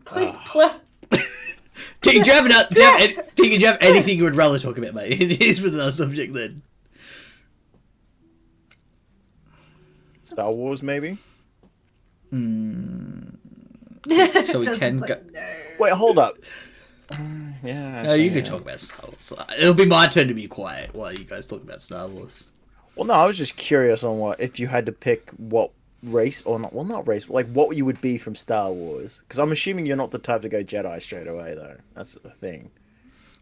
Please play. Tegan, do you have anything you would rather talk about, mate? It is with another subject then. Star Wars, maybe. So we Justin's can like, go. No. Wait, hold up. Yeah. No, you actually, can yeah. talk about Star Wars. It'll be my turn to be quiet while you guys talk about Star Wars. Well, no, I was just curious on what if you had to pick what race or not. Well, not race, but like what you would be from Star Wars. Because I'm assuming you're not the type to go Jedi straight away, though. That's the thing.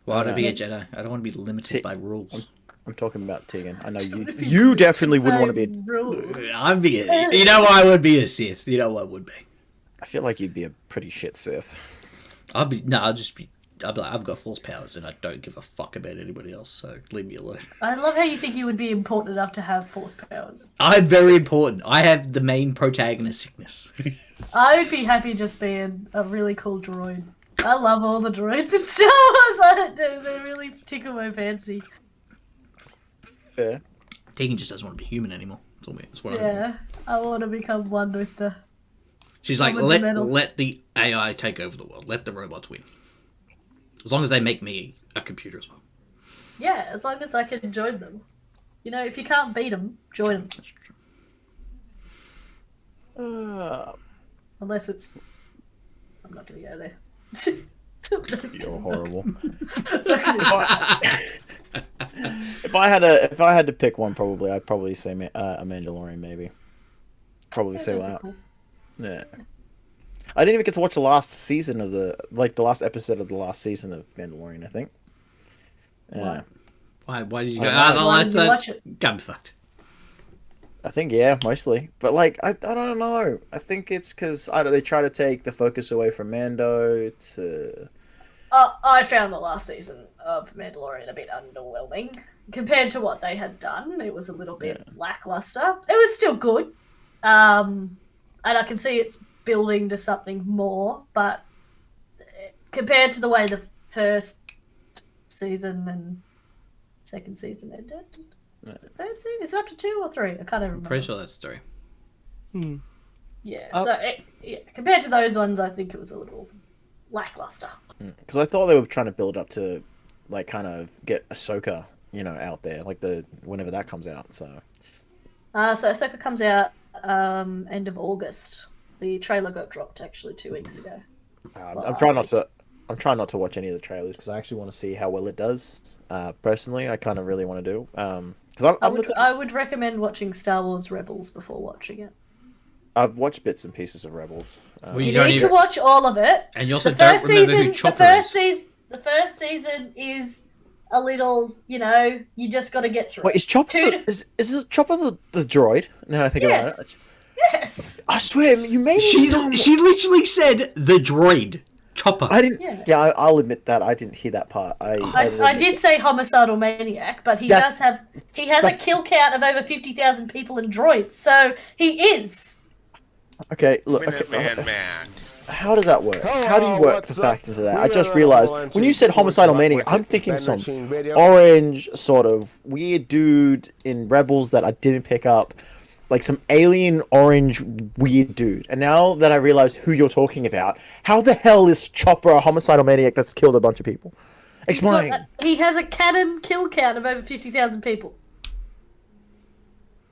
Why would I know. be a Jedi? I don't want to be limited by rules. I'm talking about Tegan. I know you definitely wouldn't want to be. Rules. I'd be you know what? I would be a Sith. You know what I would be. I feel like you'd be a pretty shit Sith. I'll just be. I'll be like, I've got force powers and I don't give a fuck about anybody else, so leave me alone. I love how you think you would be important enough to have force powers. I'm very important. I have the main protagonist sickness. I would be happy just being a really cool droid. I love all the droids in Star Wars. They really tickle my fancy. Fair. Tegan just doesn't want to be human anymore. That's what I want. Yeah, I want to become one with the. She's like, With the metal. let the AI take over the world. Let the robots win. As long as they make me a computer as well. Yeah, as long as I can join them. You know, if you can't beat them, join them. That's true. Unless it's. I'm not going to go there. You're horrible. If I had to pick one, I'd probably say a Mandalorian, maybe. Probably say that. Cool. Yeah. I didn't even get to watch the last season of the last episode of the last season of Mandalorian, I think. Yeah. Why did you go? Why did you watch it? Gun fucked. I think, yeah, mostly. But, like, I don't know. I think it's because they try to take the focus away from Mando to... I found the last season of Mandalorian a bit underwhelming. Compared to what they had done, it was a little bit lackluster. It was still good. And I can see it's building to something more, but compared to the way the first season and second season ended, is it third season? Is it up to 2 or 3? I can't even remember. Pretty sure that's 3. Yeah, so compared to those ones, I think it was a little lackluster. Because I thought they were trying to build up to, like, kind of get Ahsoka, out there, like whenever that comes out. So Ahsoka comes out end of August. The trailer got dropped actually 2 weeks ago. I'm trying not to watch any of the trailers because I actually want to see how well it does. Personally, I kind of really want to do. Because I would recommend watching Star Wars Rebels before watching it. I've watched bits and pieces of Rebels. Well, You need to watch all of it. And you also don't remember who Chopper is. The first season is a little, you just got to get through. Wait, is Chopper is Chopper the droid? Now I think about it. Yes. I swear, you made She literally said the droid. Chopper. I didn't. Yeah, I'll admit that I didn't hear that part. I did say homicidal maniac, but he has a kill count of over 50,000 people and droids, so he is. Okay, look. How does that work? How do you work the factors of that? I just realized when you said homicidal maniac, I'm thinking some orange sort of weird dude in Rebels that I didn't pick up, like some alien orange weird dude. And now that I realize who you're talking about, how the hell is Chopper a homicidal maniac that's killed a bunch of people? Explain. He has a canon kill count of over 50,000 people.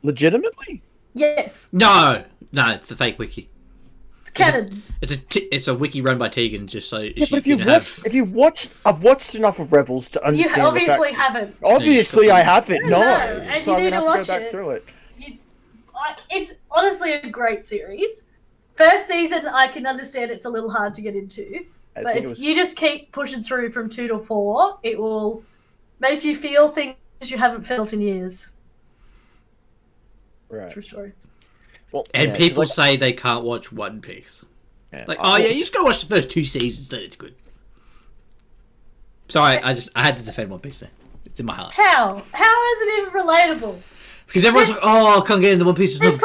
Legitimately? Yes. No, it's a fake wiki. It's canon. It's a wiki run by Tegan, just so she but can I've watched enough of Rebels to understand. You obviously haven't. Obviously, I haven't. No, and so you I'm need gonna to have to go watch back through it. It's honestly a great series. First season, I can understand it's a little hard to get into, but if you just keep pushing through from 2 to 4, it will make you feel things you haven't felt in years. Right. True story. Well, and people say they can't watch One Piece. Yeah. You just gotta watch the first 2 seasons, then it's good. Sorry, I had to defend One Piece there. It's in my heart. How is it even relatable? Because everyone's like, I can't get into One Piece, it's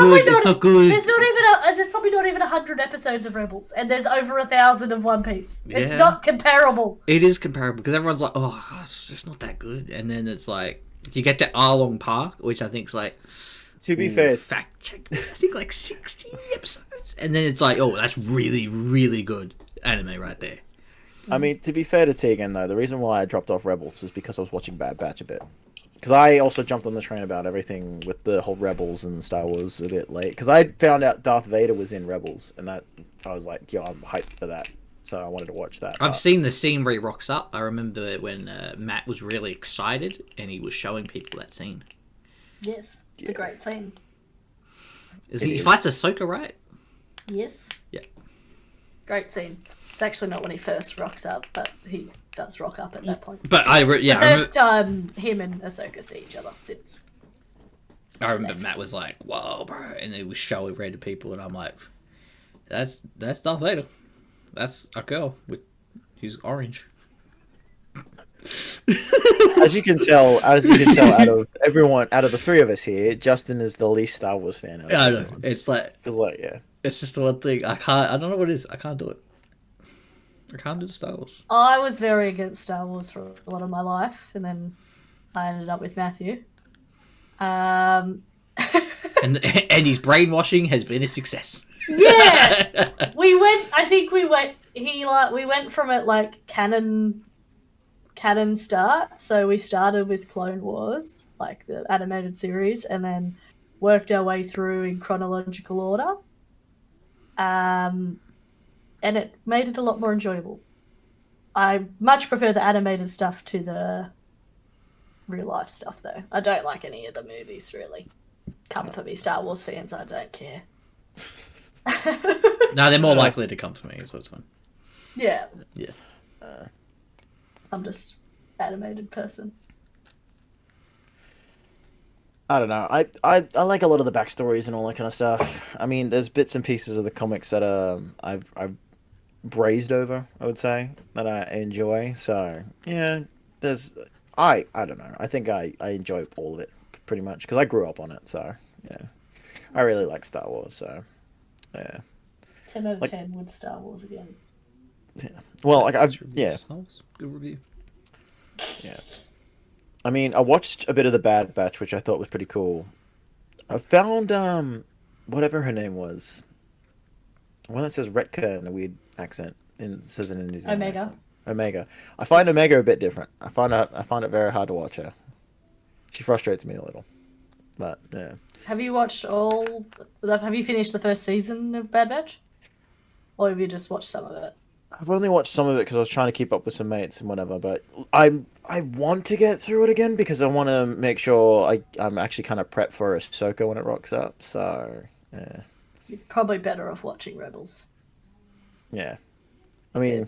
not good. There's probably not even 100 episodes of Rebels, and there's over 1,000 of One Piece. It's not comparable. It is comparable, because everyone's like, it's just not that good. And then it's like, you get to Arlong Park, which I think's like, to be fair, fact check, I think like 60 episodes. And then it's like, that's really, really good anime right there. I mean, to be fair to Tegan, though, the reason why I dropped off Rebels is because I was watching Bad Batch a bit. because I also jumped on the train about everything with the whole Rebels and Star Wars a bit late. Because I found out Darth Vader was in Rebels, and that I was like, yo, I'm hyped for that. So I wanted to watch that. I've seen the scene where he rocks up. I remember when Matt was really excited and he was showing people that scene. Yes, it's a great scene. He fights Ahsoka, right? Yes. Yeah. Great scene. It's actually not when he first rocks up, but he does rock up at that point. But the first time him and Ahsoka see each other since. I remember Matt was like, "Whoa, bro," and he was showing red to people, and I'm like, "That's Darth Vader. That's a girl with who's orange." As you can tell, out of the three of us here, Justin is the least Star Wars fan. Yeah, I know. It's like, yeah. It's just the one thing I don't know what it is. I can't do it. I can't do the Star Wars. I was very against Star Wars for a lot of my life, and then I ended up with Matthew. And his brainwashing has been a success. Yeah, we went from it like canon start. So we started with Clone Wars, like the animated series, and then worked our way through in chronological order. And it made it a lot more enjoyable. I much prefer the animated stuff to the real life stuff, though. I don't like any of the movies, really. Come for me, Star Wars fans, I don't care. No, they're more likely to come for me, so it's fine. Yeah. Yeah. I'm just animated person. I don't know. I like a lot of the backstories and all that kind of stuff. I mean, there's bits and pieces of the comics that I've brazed over, I would say, that I enjoy. So yeah, I don't know. I think I enjoy all of it pretty much because I grew up on it. So yeah, I really like Star Wars. So yeah, 10 out of 10 would Star Wars again. Yeah. Well, yeah. Good review. Yeah. I mean, I watched a bit of the Bad Batch, which I thought was pretty cool. I found whatever her name was, one that says Retka in a weird accent, and it says it in New Zealand. Omega. Accent. Omega. I find Omega a bit different. I find it very hard to watch her. She frustrates me a little, but yeah. Have you finished the first season of Bad Batch, or have you just watched some of it? I've only watched some of it because I was trying to keep up with some mates and whatever, but I want to get through it again because I want to make sure I'm actually kind of prepped for Ahsoka when it rocks up. So yeah, You're probably better off watching Rebels. yeah. I mean,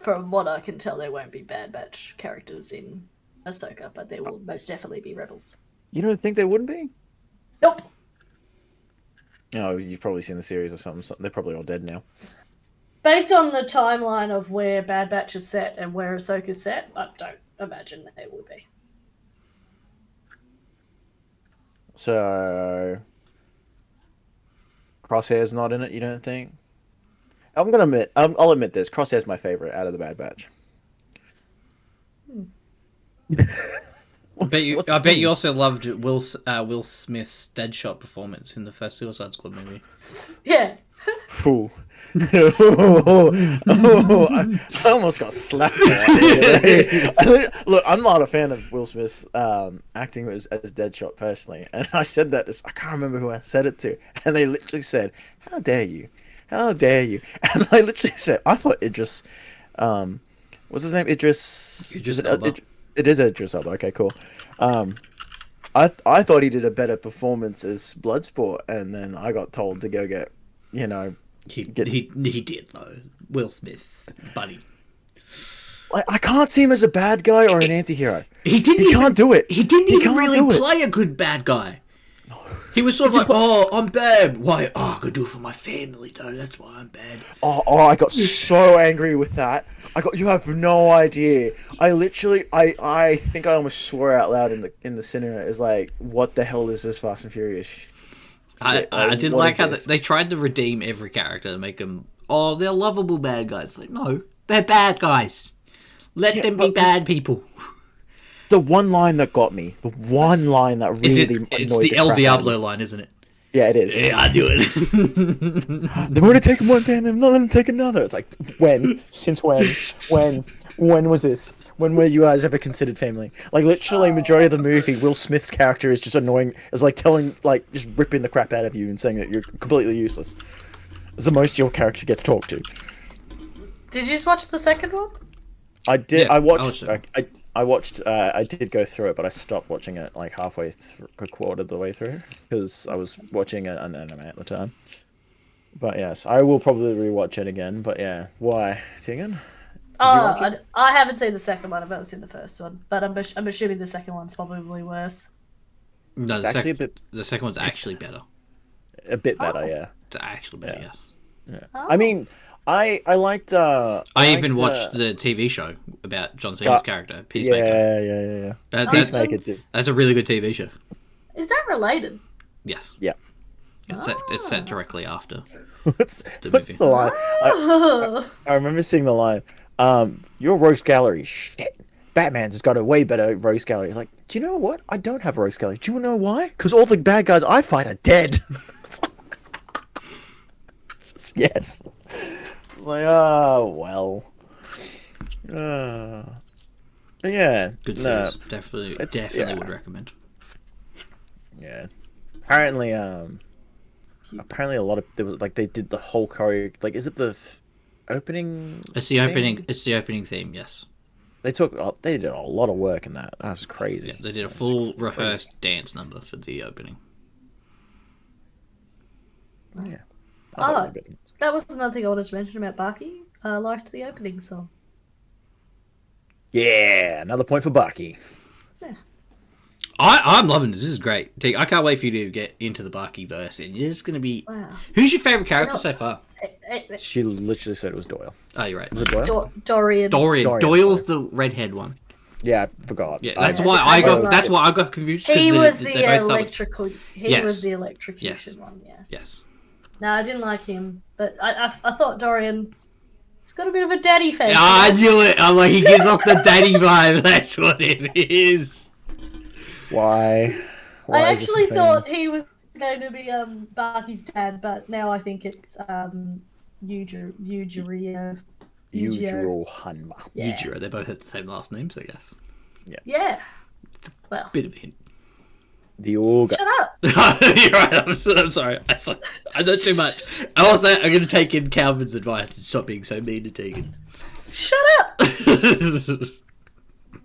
from what I can tell, there won't be Bad Batch characters in Ahsoka, but there will most definitely be Rebels. you don't think they wouldn't be? Nope. No, you've probably seen the series or something. They're probably all dead now. Based on the timeline of where Bad Batch is set and where Ahsoka's set, I don't imagine that there will be. So, Crosshair's not in it, you don't think? I'm gonna admit, I'll admit this. Crosshair's my favorite out of the Bad Batch. I bet you also loved Will Smith's Deadshot performance in the first Suicide Squad movie. Yeah. Ooh. I almost got slapped. Look, I'm not a fan of Will Smith's acting as Deadshot personally, and I said that I can't remember who I said it to, and they literally said, "How dare you? How dare you?" And I literally said, "I thought Idris, what's his name? Idris Elba. It is Idris Elba. Okay, cool. I thought he did a better performance as Bloodsport, and then I got told to go get, He did though. Will Smith, buddy. I can't see him as a bad guy or an anti-hero. He can't do it. He didn't even really play a good bad guy. He was sort of like, "Oh, I'm bad. Why? Oh, I could do it for my family, though. That's why I'm bad." Oh, I got so angry with that. You have no idea. I literally, I think I almost swore out loud in the cinema. It's like, what the hell is this Fast and Furious? I didn't like how they tried to redeem every character to make them, they're lovable bad guys. Like, no, they're bad guys. Let them be bad people. The one line that got me, the one line that really annoyed it's the El Diablo line, isn't it? Yeah, it is. Yeah, I do it. They're going to take one band, they're not letting them take another. It's like, when? Since when? When was this? When were you guys ever considered family? Like literally, majority of the movie, Will Smith's character is just annoying. Is like just ripping the crap out of you and saying that you're completely useless. It's the most your character gets talked to. Did you just watch the second one? I did. Yeah, I watched. it. I watched. I did go through it, but I stopped watching it like halfway through, a quarter of the way through, because I was watching an anime at the time. But yes, I will probably rewatch it again. But yeah, why, Tegan? I haven't seen the second one. I've only seen the first one, but I'm assuming the second one's probably worse. No, It's actually a bit the second one's actually better. better. Yeah. It's actually better, Yeah. yes. Yeah. Oh. I mean, I liked. I even watched the TV show about John Cena's character, Peacemaker. Yeah. Peacemaker did. That's a really good TV show. Is that related? Yes. Yeah. It's set directly after. What's movie. the line? I remember seeing the line. Your rogues gallery shit. Batman's has got a way better rogues gallery. Like, do you know what? I don't have a rogues gallery. Do you know why? Because all the bad guys I fight are dead. Yes. Like, well. Yeah. Good no, series. Definitely yeah. would recommend. Yeah. Apparently, a lot of they did the whole choreo. Like, is it the opening? It's the opening. It's the opening theme. Yes. They did a lot of work in that. That was crazy. Yeah, they did a full rehearsed dance number for the opening. Yeah. Oh, that was another thing I wanted to mention about Baki. I liked the opening song. Yeah, another point for Baki. Yeah. I'm loving this. This is great. I can't wait for you to get into the Baki verse, and you're just gonna be. Wow. Who's your favorite character so far? She literally said it was Doyle. Oh, you're right. Was it Doyle? Dorian. Doyle's the redhead one. Yeah, I forgot. Yeah, that's why I got confused. He was the electrical. He was the electrocution Yes. one. Yes. Yes. No, I didn't like him, but I thought Dorian. He's got a bit of a daddy face. I knew it. I'm like, he gives off the daddy vibe. That's what it is. Why? I actually thought he was going to be Baki's dad, but now I think it's Yujiro Hanma. Yeah. Yujiro. They both have the same last names, I guess. Yeah. Well. Bit of a hint. The Orga. Shut up. You're right. I'm sorry. I know too much. I'm going to take in Calvin's advice and stop being so mean to Tegan. Shut up.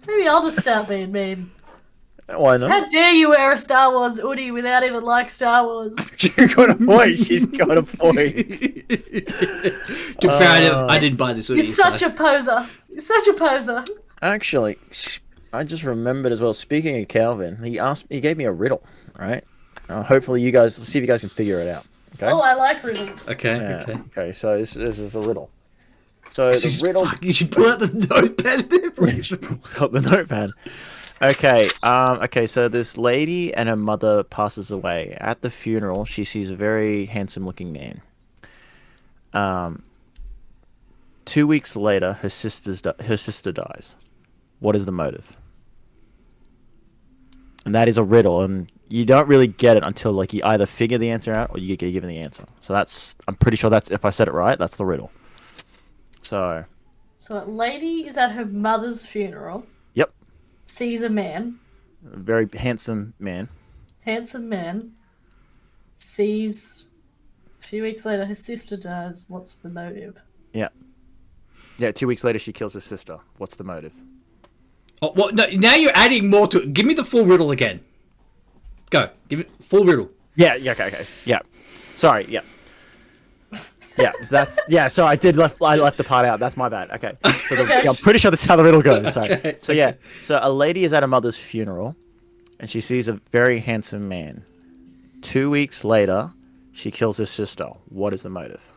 Maybe I'll just start being mean. Why not? How dare you wear a Star Wars hoodie without even like Star Wars? She's got a point. She's got a point. To be fair, I didn't buy this hoodie. You're such a poser. You're such a poser. Actually, I just remembered as well. Speaking of Calvin, he gave me a riddle. Right? Hopefully, let's see if you guys can figure it out. Okay. Oh, I like riddles. Okay. Okay. So this is the riddle. So the riddle. You should pull out the notepad. Pull out the notepad. Okay. Okay. So this lady and her mother passes away. At the funeral, she sees a very handsome-looking man. 2 weeks later, her sister dies. What is the motive? And that is a riddle, and you don't really get it until like you either figure the answer out or you get given the answer. So I'm pretty sure that's, if I said it right, that's the riddle. So a lady is at her mother's funeral. Yep. Sees a man. A very handsome man. Sees a few weeks later her sister dies. What's the motive? Yeah. 2 weeks later she kills her sister. What's the motive? Oh, well, no, now you're adding more to it. Give me the full riddle again. Go. Give it full riddle. Yeah. Okay. Yeah. Sorry. Yeah. Yeah. So that's So I left the part out. That's my bad. Okay. So I'm pretty sure this is how the riddle goes. Sorry. Okay. So yeah. So a lady is at her mother's funeral, and she sees a very handsome man. 2 weeks later, she kills his sister. What is the motive?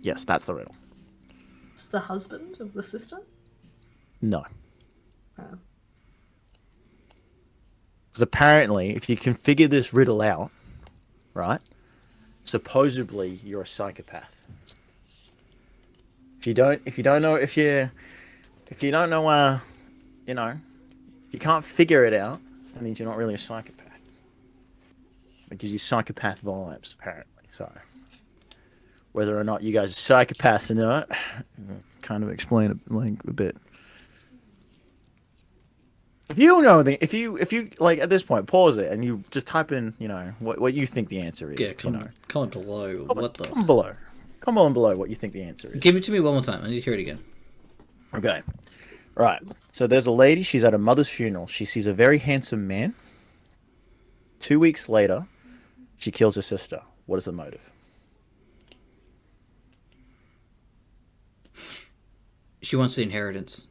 Yes, that's the riddle. It's the husband of the sister? No. Oh. Because apparently, if you can figure this riddle out, right? Supposedly, you're a psychopath. If you don't know, if you can't figure it out, that means you're not really a psychopath. It gives you psychopath vibes, apparently. So, whether or not you guys are psychopaths or not, kind of explain it like a bit. If you know the, if you like at this point, pause it and you just type in, what you think the answer is. Yeah, comment below. What the? Comment below. Come on below what you think the answer is. Give it to me one more time. I need to hear it again. Okay. Right. So there's a lady. She's at her mother's funeral. She sees a very handsome man. 2 weeks later, she kills her sister. What is the motive? She wants the inheritance.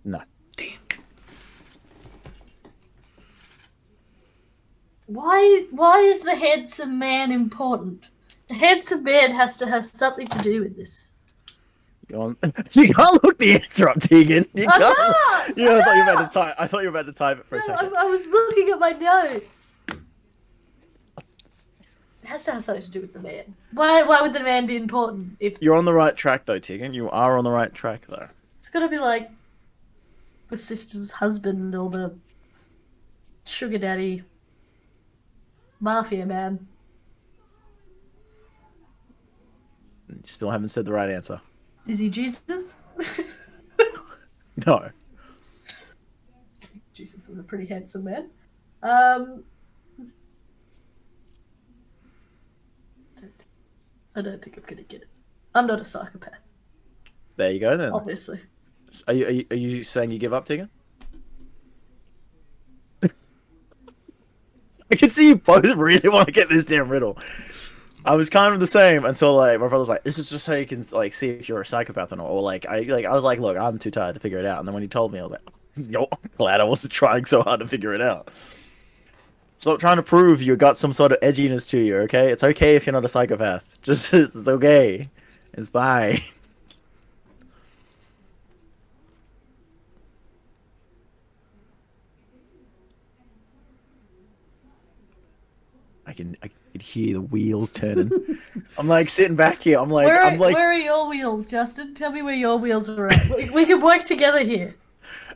No. Damn. Why is the handsome man important? The handsome man has to have something to do with this. You can't look the answer up, Tegan. You I can't. can't! Yeah, I thought you were about to type. I thought you were about to type it for a No, second. I was looking at my notes. It has to have something to do with the man. Why would the man be important? If You're on the right track, though, Tegan. You are on the right track, though. it's gotta be like the sister's husband or the sugar daddy mafia man. You still haven't said the right answer. Is he Jesus? No. Jesus was a pretty handsome man. I don't think I'm gonna get it. I'm not a psychopath, There you go, then. obviously. Are you saying you give up, Tegan? I can see you both really want to get this damn riddle. I was kind of the same until my brother's like, "This is just so you can see if you're a psychopath or not." Or I was like, "Look, I'm too tired to figure it out." And then when he told me, I was like, "Yo, I'm glad I wasn't trying so hard to figure it out." Stop trying to prove you got some sort of edginess to you, okay? It's okay if you're not a psychopath. Just it's okay. It's fine. I can hear the wheels turning. I'm like sitting back here. Where are your wheels, Justin? Tell me where your wheels are at. We can work together here.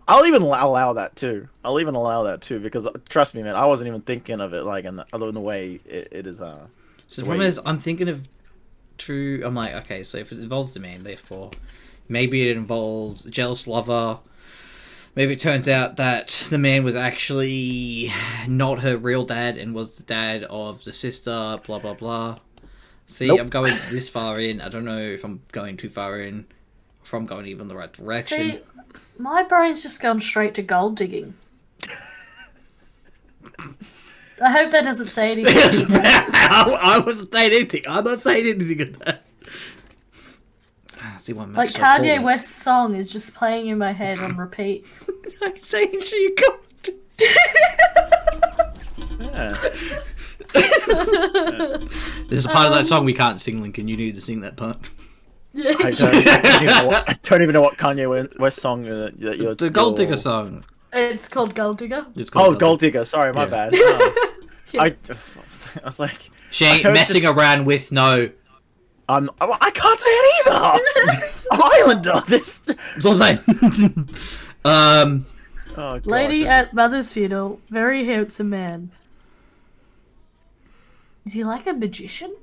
I'll even allow that too. Because trust me, man, I wasn't even thinking of it in the way it is. So the problem is, I'm thinking of true. I'm like, okay, so if it involves the man, therefore, maybe it involves a jealous lover. Maybe it turns out that the man was actually not her real dad and was the dad of the sister. Blah blah blah. See, Nope. I'm going this far in. I don't know if I'm going too far in, or if I'm going even the right direction. See, my brain's just gone straight to gold digging. I hope that doesn't say anything. I wasn't saying anything. I'm not saying anything of that. See one Like Kanye West's song is just playing in my head on repeat. I'm saying she got. Yeah. There's a part of that song we can't sing, Lincoln. You need to sing that part. Yeah. I don't even know what Kanye West song that you're. The Gold Digger song. It's called Gold Digger. It's called Gold Digger. Sorry, my Yeah. bad. No. Yeah. I was like, She ain't messing around with no. I can't say it either. Islander. This. That's what I'm saying. Oh, gosh, Lady this at mother's funeral, very handsome man. Is he like a magician?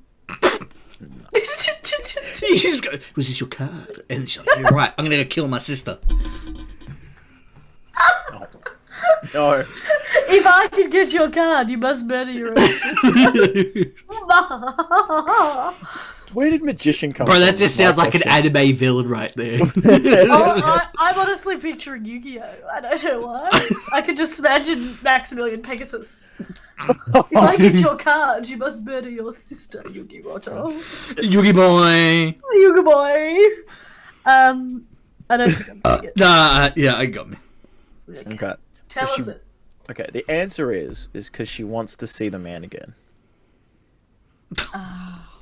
You just go, was this your card? And she's like, you're right. I'm gonna go kill my sister. No. If I could get your card, you must murder your own sister. Where did magician come Bro, from? that just sounds like an anime villain right there. I'm honestly picturing Yu-Gi-Oh! I don't know why. I could just imagine Maximilian Pegasus. If I get your card, you must murder your sister, Yugi-Moto. Yugi boy. Yugi boy. I don't think I'm getting it. Nah, yeah, I got me. Okay. Tell She- us it. Okay. The answer is because she wants to see the man again.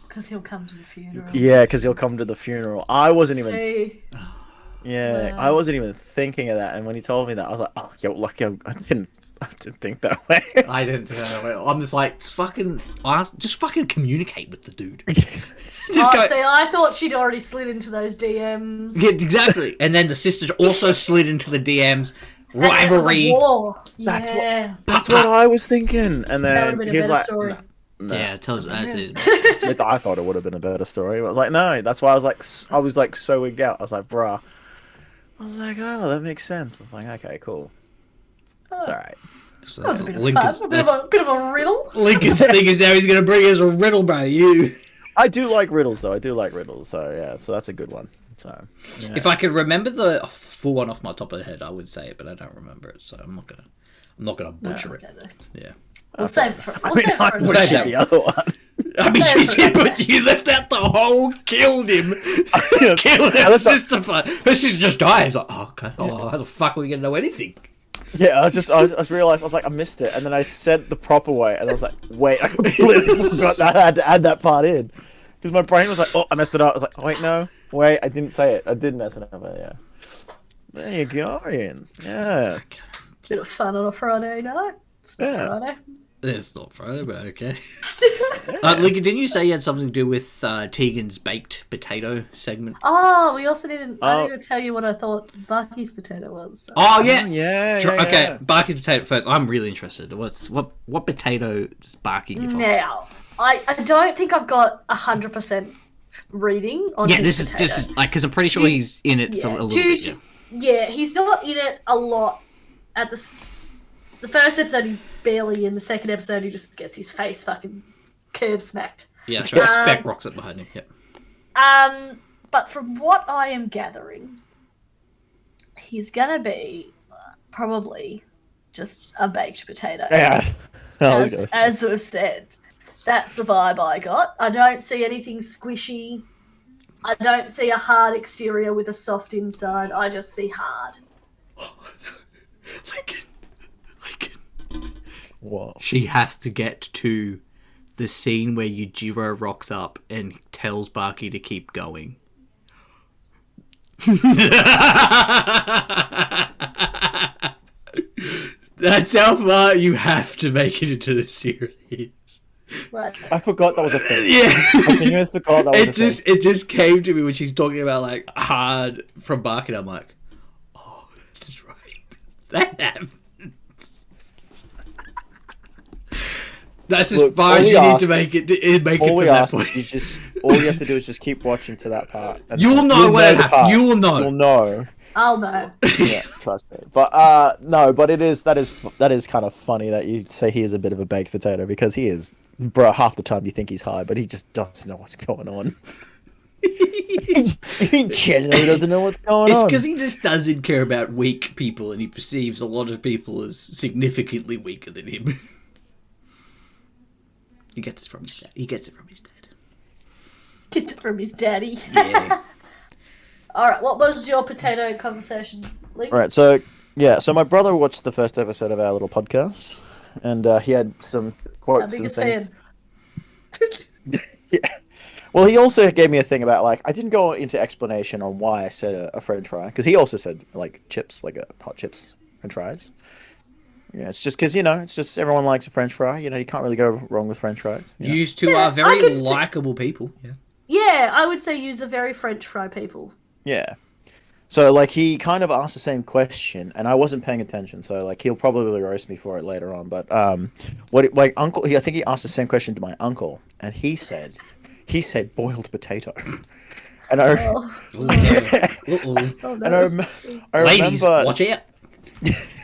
Because he'll come to the funeral. Yeah, because he'll come to the funeral. I wasn't even. See, Yeah, Wow. I wasn't even thinking of that. And when he told me that, I was like, "Oh, yo, lucky I didn't think that way." I didn't think that way. I'm just like, just fucking communicate with the dude. Just go- see, I thought she'd already slid into those DMs. Yeah, exactly. And then the sisters also slid into the DMs. And it was a Rivalry. war. That's what- Yeah. That's what I was thinking. And That then would've been a he's better like, story. "Nah." Yeah, it tells as is. I thought it would have been a better story. I was like, no. That's why I was like, so wigged out. I was like, bruh. I was like, oh, that makes sense. I was like, okay, cool. It's all right. So That was a bit of Lincoln's, fun. A bit of a riddle. Lincoln's thing is now he's going to bring us a riddle, bro. You. I do like riddles, though. I do like riddles. So yeah, so that's a good one. So yeah. If I could remember the full one off my top of the head, I would say it, but I don't remember it, so I'm not gonna butcher it. Okay, Yeah. we'll save it for. I mean, I another save butchered that. the other one. I mean, Yeah, you but- did, but you left out the whole killed him. Killed I her left out- sister. Her sister just died. It's like, oh, okay. Oh, how the fuck are we gonna know anything? Yeah, I just realized I was like I missed it, and then I said the proper way, and I was like, wait, I completely forgot that I had to add that part in because my brain was like, oh, I messed it up. I was like, oh, wait, I didn't say it. I did mess it up. But yeah, there you go, Ian. Yeah, Bit of fun on a Friday night. It's not Yeah. Friday. It's not Friday, but okay. Lincoln, didn't you say you had something to do with Tegan's baked potato segment? Oh, we also didn't. I Oh. need to tell you what I thought Bucky's potato was. So. Oh yeah. yeah. Okay, Barky's potato first. I'm really interested. What potato does Barky give off? Now, I don't think I've got 100% reading on Yeah, his this potato. is like because I'm pretty sure he's in it for a little bit. Yeah. Yeah, he's not in it a lot. At the first episode, he's barely in. The second episode, he just gets his face fucking curb smacked. Yeah, that's right. Um, Spec rocks it behind him. Yep. But from what I am gathering, he's gonna be probably just a baked potato. Yeah. I was gonna say. As we've said, that's the vibe I got. I don't see anything squishy. I don't see a hard exterior with a soft inside. I just see hard. Lincoln. Whoa. She has to get to the scene where Yujiro rocks up and tells Barky to keep going. That's how far you have to make it into the series. Right. I forgot that was a thing. Yeah. I genuinely forgot that was a thing. It just came to me when she's talking about like hard from Barky, and I'm like, oh, that's right. That happens. That's as Look, far all as we you need ask- to make it All to we that ask point. is all you have to do is just keep watching to that part. And You'll know what the happened. part. You will know. You'll know. I'll know. Yeah, trust me. But no, but that is kind of funny that you say he is a bit of a baked potato because he is, bro. Half the time you think he's high, but he just doesn't know what's going on. he genuinely doesn't know what's going It's on. because he just doesn't care about weak people, and he perceives a lot of people as significantly weaker than him. He gets it from his dad. Gets it from his daddy. Yeah. All right. What was your potato conversation, Lee? Right, so yeah, so my brother watched the first episode of our little podcast, and he had some Our quotes and biggest things. fan. Yeah. Well, he also gave me a thing about like I didn't go into explanation on why I said a French fry because he also said like chips, like hot chips, French fries. Yeah, it's just because it's just everyone likes a French fry. You can't really go wrong with French fries. You know? Used to Yeah, are I very could see- likable people. Yeah. Yeah, I would say use a very French fry people. Yeah. So like he kind of asked the same question, and I wasn't paying attention. So like he'll probably roast me for it later on. But my uncle, I think he asked the same question to my uncle, and he said boiled potato, and I Oh, Uh-oh. oh no. and I Ladies, remember watch out.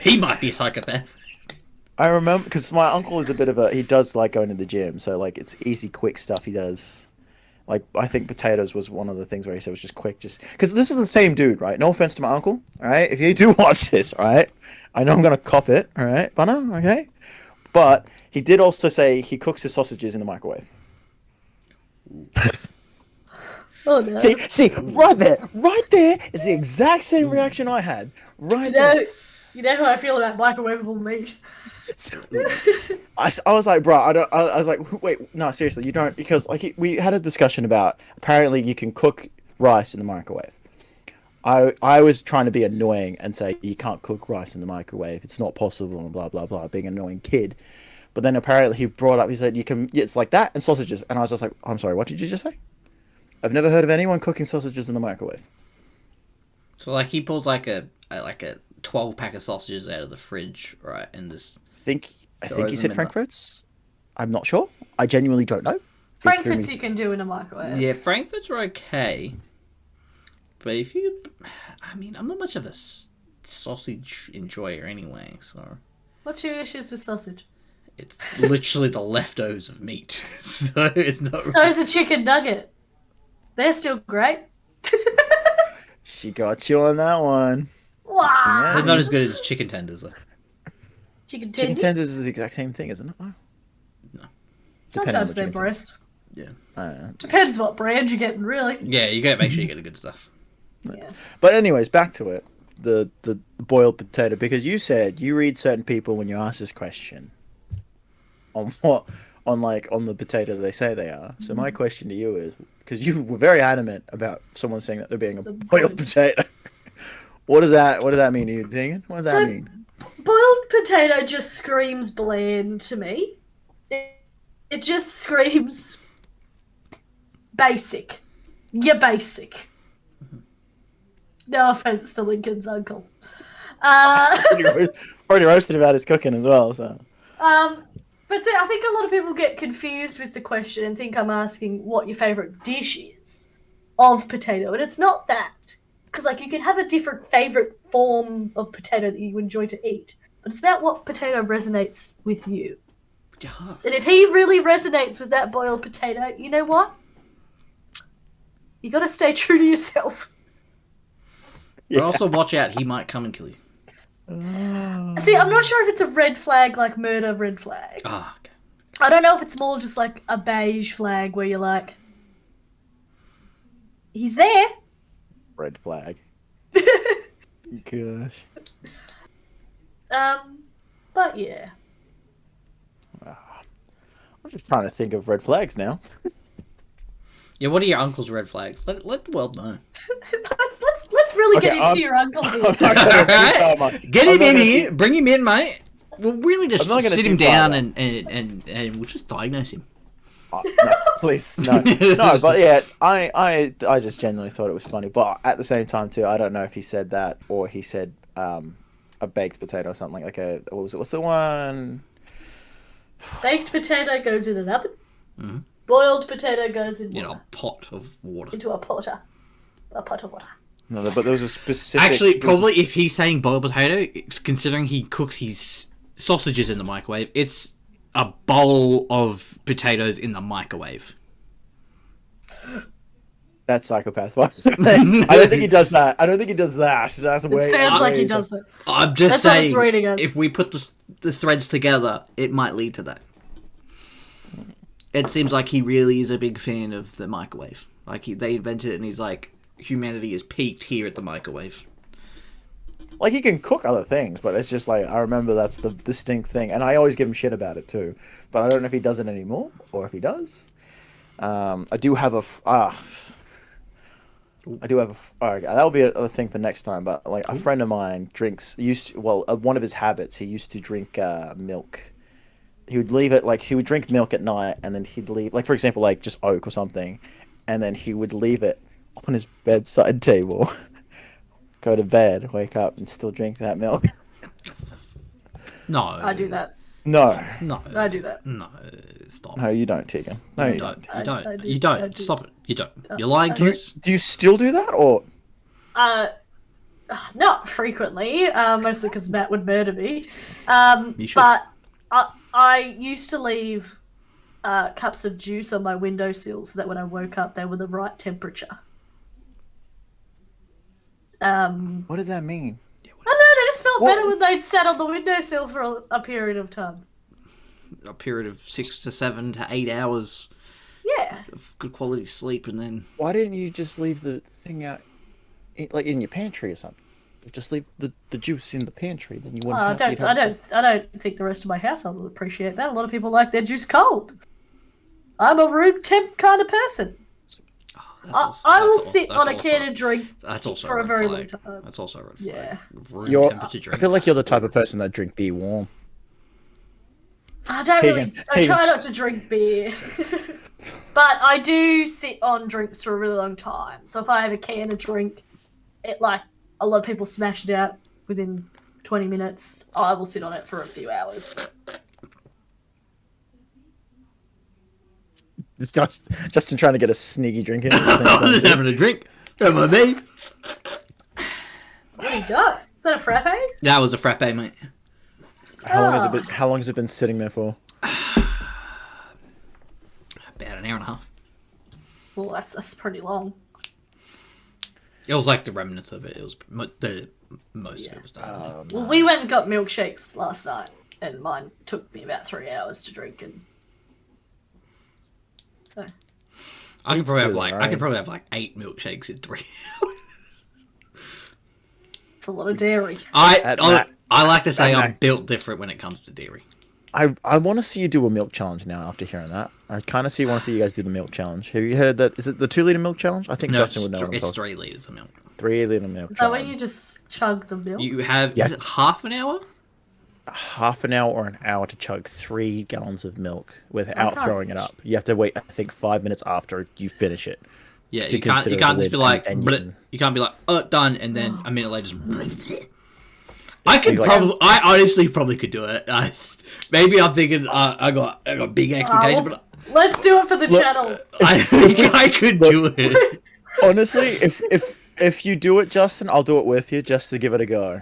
He might be a psychopath. I remember because my uncle is a bit of he does like going to the gym, so like it's easy, quick stuff he does. Like I think potatoes was one of the things where he said was just quick, just because this is the same dude, right? No offense to my uncle, all right? If you do watch this, all right, I know I'm gonna cop it, all right, Bunna, okay? But he did also say he cooks his sausages in the microwave. Oh no. See, right there is the exact same reaction I had. Right there. You know how I feel about microwavable meat. I was like, bro, I was like, wait, no, seriously, you don't, because like we had a discussion about apparently you can cook rice in the microwave. I was trying to be annoying and say you can't cook rice in the microwave. It's not possible and blah blah blah, being an annoying kid. But then apparently he brought up, he said you can, it's like that and sausages, and I was just like, I'm sorry, what did you just say? I've never heard of anyone cooking sausages in the microwave. So like he pulls like a 12-pack of sausages out of the fridge, right? And this. I think he Throws said them in frankfurts. I'm not sure. I genuinely don't know. He threw Frankfurts me- you can do in a microwave. Yeah, frankfurts are okay, but if you, I mean, I'm not much of a sausage enjoyer anyway, so. What's your issues with sausage? It's literally the leftovers of meat, so it's not. So's a chicken nugget. They're still great. She got you on that one. Wow. They're not as good as chicken tenders, though. Chicken Chicken tenders. tenders is the exact same thing, isn't it? Oh. No. Depending on Sometimes the they're chicken breast. Yeah. Depends what brand you're getting, really. Yeah, you gotta make sure you get the good stuff. Yeah. But anyways, back to it. The boiled potato, because you said you read certain people when you ask this question on the potato they say they are. So my question to you is, because you were very adamant about someone saying that they're being a boiled potato. What does that mean to you, Tegan? What does that mean? Boiled potato just screams bland to me. It just screams basic. You're basic. No offense to Lincoln's uncle. Already roasted about his cooking as well. So. But see, I think a lot of people get confused with the question and think I'm asking what your favourite dish is of potato, and it's not that. Because like you can have a different favourite form of potato that you enjoy to eat, but it's about what potato resonates with you. Yeah. And if he really resonates with that boiled potato, you know what? You got to stay true to yourself. But also watch out, he might come and kill you. See, I'm not sure if it's a red flag like murder red flag. Ah, okay. I don't know if it's more just like a beige flag where you're like, he's there. Red flag. Gosh. But yeah. I'm just trying to think of red flags now. Yeah, what are your uncle's red flags? Let the world know. let's really get Okay, into your uncle here. Alright? Get him in here, bring him in, mate. We'll really just I'm not gonna sit him defy down that. and we'll just diagnose him. Oh, no, please, no. No, but yeah, I just genuinely thought it was funny. But at the same time, too, I don't know if he said that or he said a baked potato or something like a, what was it? What's the one? Baked potato goes in an oven. Mhm. Boiled potato goes in In water. a pot of water. Into a pot of water. No, but there was a specific. Actually, probably if he's saying boiled potato, considering he cooks his sausages in the microwave, it's a bowl of potatoes in the microwave. That's psychopath. I don't think he does that. That's It way. sounds like he does that. I'm just That's what it's saying, reading as. if we put the threads together, it might lead to that. It seems like he really is a big fan of the microwave. Like they invented it, and he's like, humanity is peaked here at the microwave. Like he can cook other things, but it's just like I remember that's the distinct thing, and I always give him shit about it too. But I don't know if he does it anymore or if he does. I do have alright, that'll be a thing for next time. But like a friend of mine one of his habits, he used to drink milk. He would leave it he would drink milk at night, and then he'd leave, like for example, like just oat or something, and then he would leave it on his bedside table. Go to bed, wake up, and still drink that milk. No, I do that. No, I do that. No, stop. no, you don't, Tegan. No, you don't. don't. You don't. I do. You I don't. do. Stop it. You don't. You're lying to us. Do you still do that, or Not frequently, mostly because Matt would murder me. You should. But I used to leave cups of juice on my windowsill so that when I woke up, they were the right temperature. what does that mean? I don't know, they just felt What? better when they'd sat on the windowsill for a period of time. A period of 6 to 7 to 8 hours Yeah. of good quality sleep, and then Why didn't you just leave the thing out, in your pantry or something? Just leave the juice in the pantry, then you wouldn't. I don't think the rest of my household will appreciate that. A lot of people like their juice cold. I'm a room temp kind of person. I will sit on a can of drink That's also for a red very flag. long time. That's also a red flag. Yeah. Room temperature I drink. feel like you're the type of person that drink beer warm. I don't Tegan, really. I try not to drink beer, but I do sit on drinks for a really long time. So if I have a can of drink, a lot of people smash it out within 20 minutes. I will sit on it for a few hours. It's Justin trying to get a sneaky drink in. At the same I'm time, just too. having a drink. Don't mind me. What do you got? Is that a frappe? That was a frappe, mate. How long has it been? How long has it been sitting there for? About an hour and a half. Well, that's pretty long. It was like the remnants of it. It was the most of it was done. Well, we went and got milkshakes last night, and mine took me about 3 hours to drink, and so I could probably have Right. like 8 milkshakes in 3 hours. it's a lot of dairy. I like to say At I'm Mac. built different when it comes to dairy. I want to see you do a milk challenge now. After hearing that, I kind of want to see you guys do the milk challenge. Have you heard that? Is it the 2 liter milk challenge? I think No, Justin would know what I'm it's talking. 3 liters of milk. 3 liter milk. Is that when challenge. you just chug the milk? You have Yeah. is it half an hour? Half an hour or an hour to chug 3 gallons of milk without Okay. throwing it up. You have to wait, I think, 5 minutes after you finish it. Yeah, To you can't consider just the be lid, like and "Bleh." you- You can't be like done and then a minute later just I could like- probably I honestly probably could do it. Maybe I'm thinking I got big expectations, well, but let's do it for the channel. I think I could do it. Honestly, if you do it, Justin, I'll do it with you just to give it a go.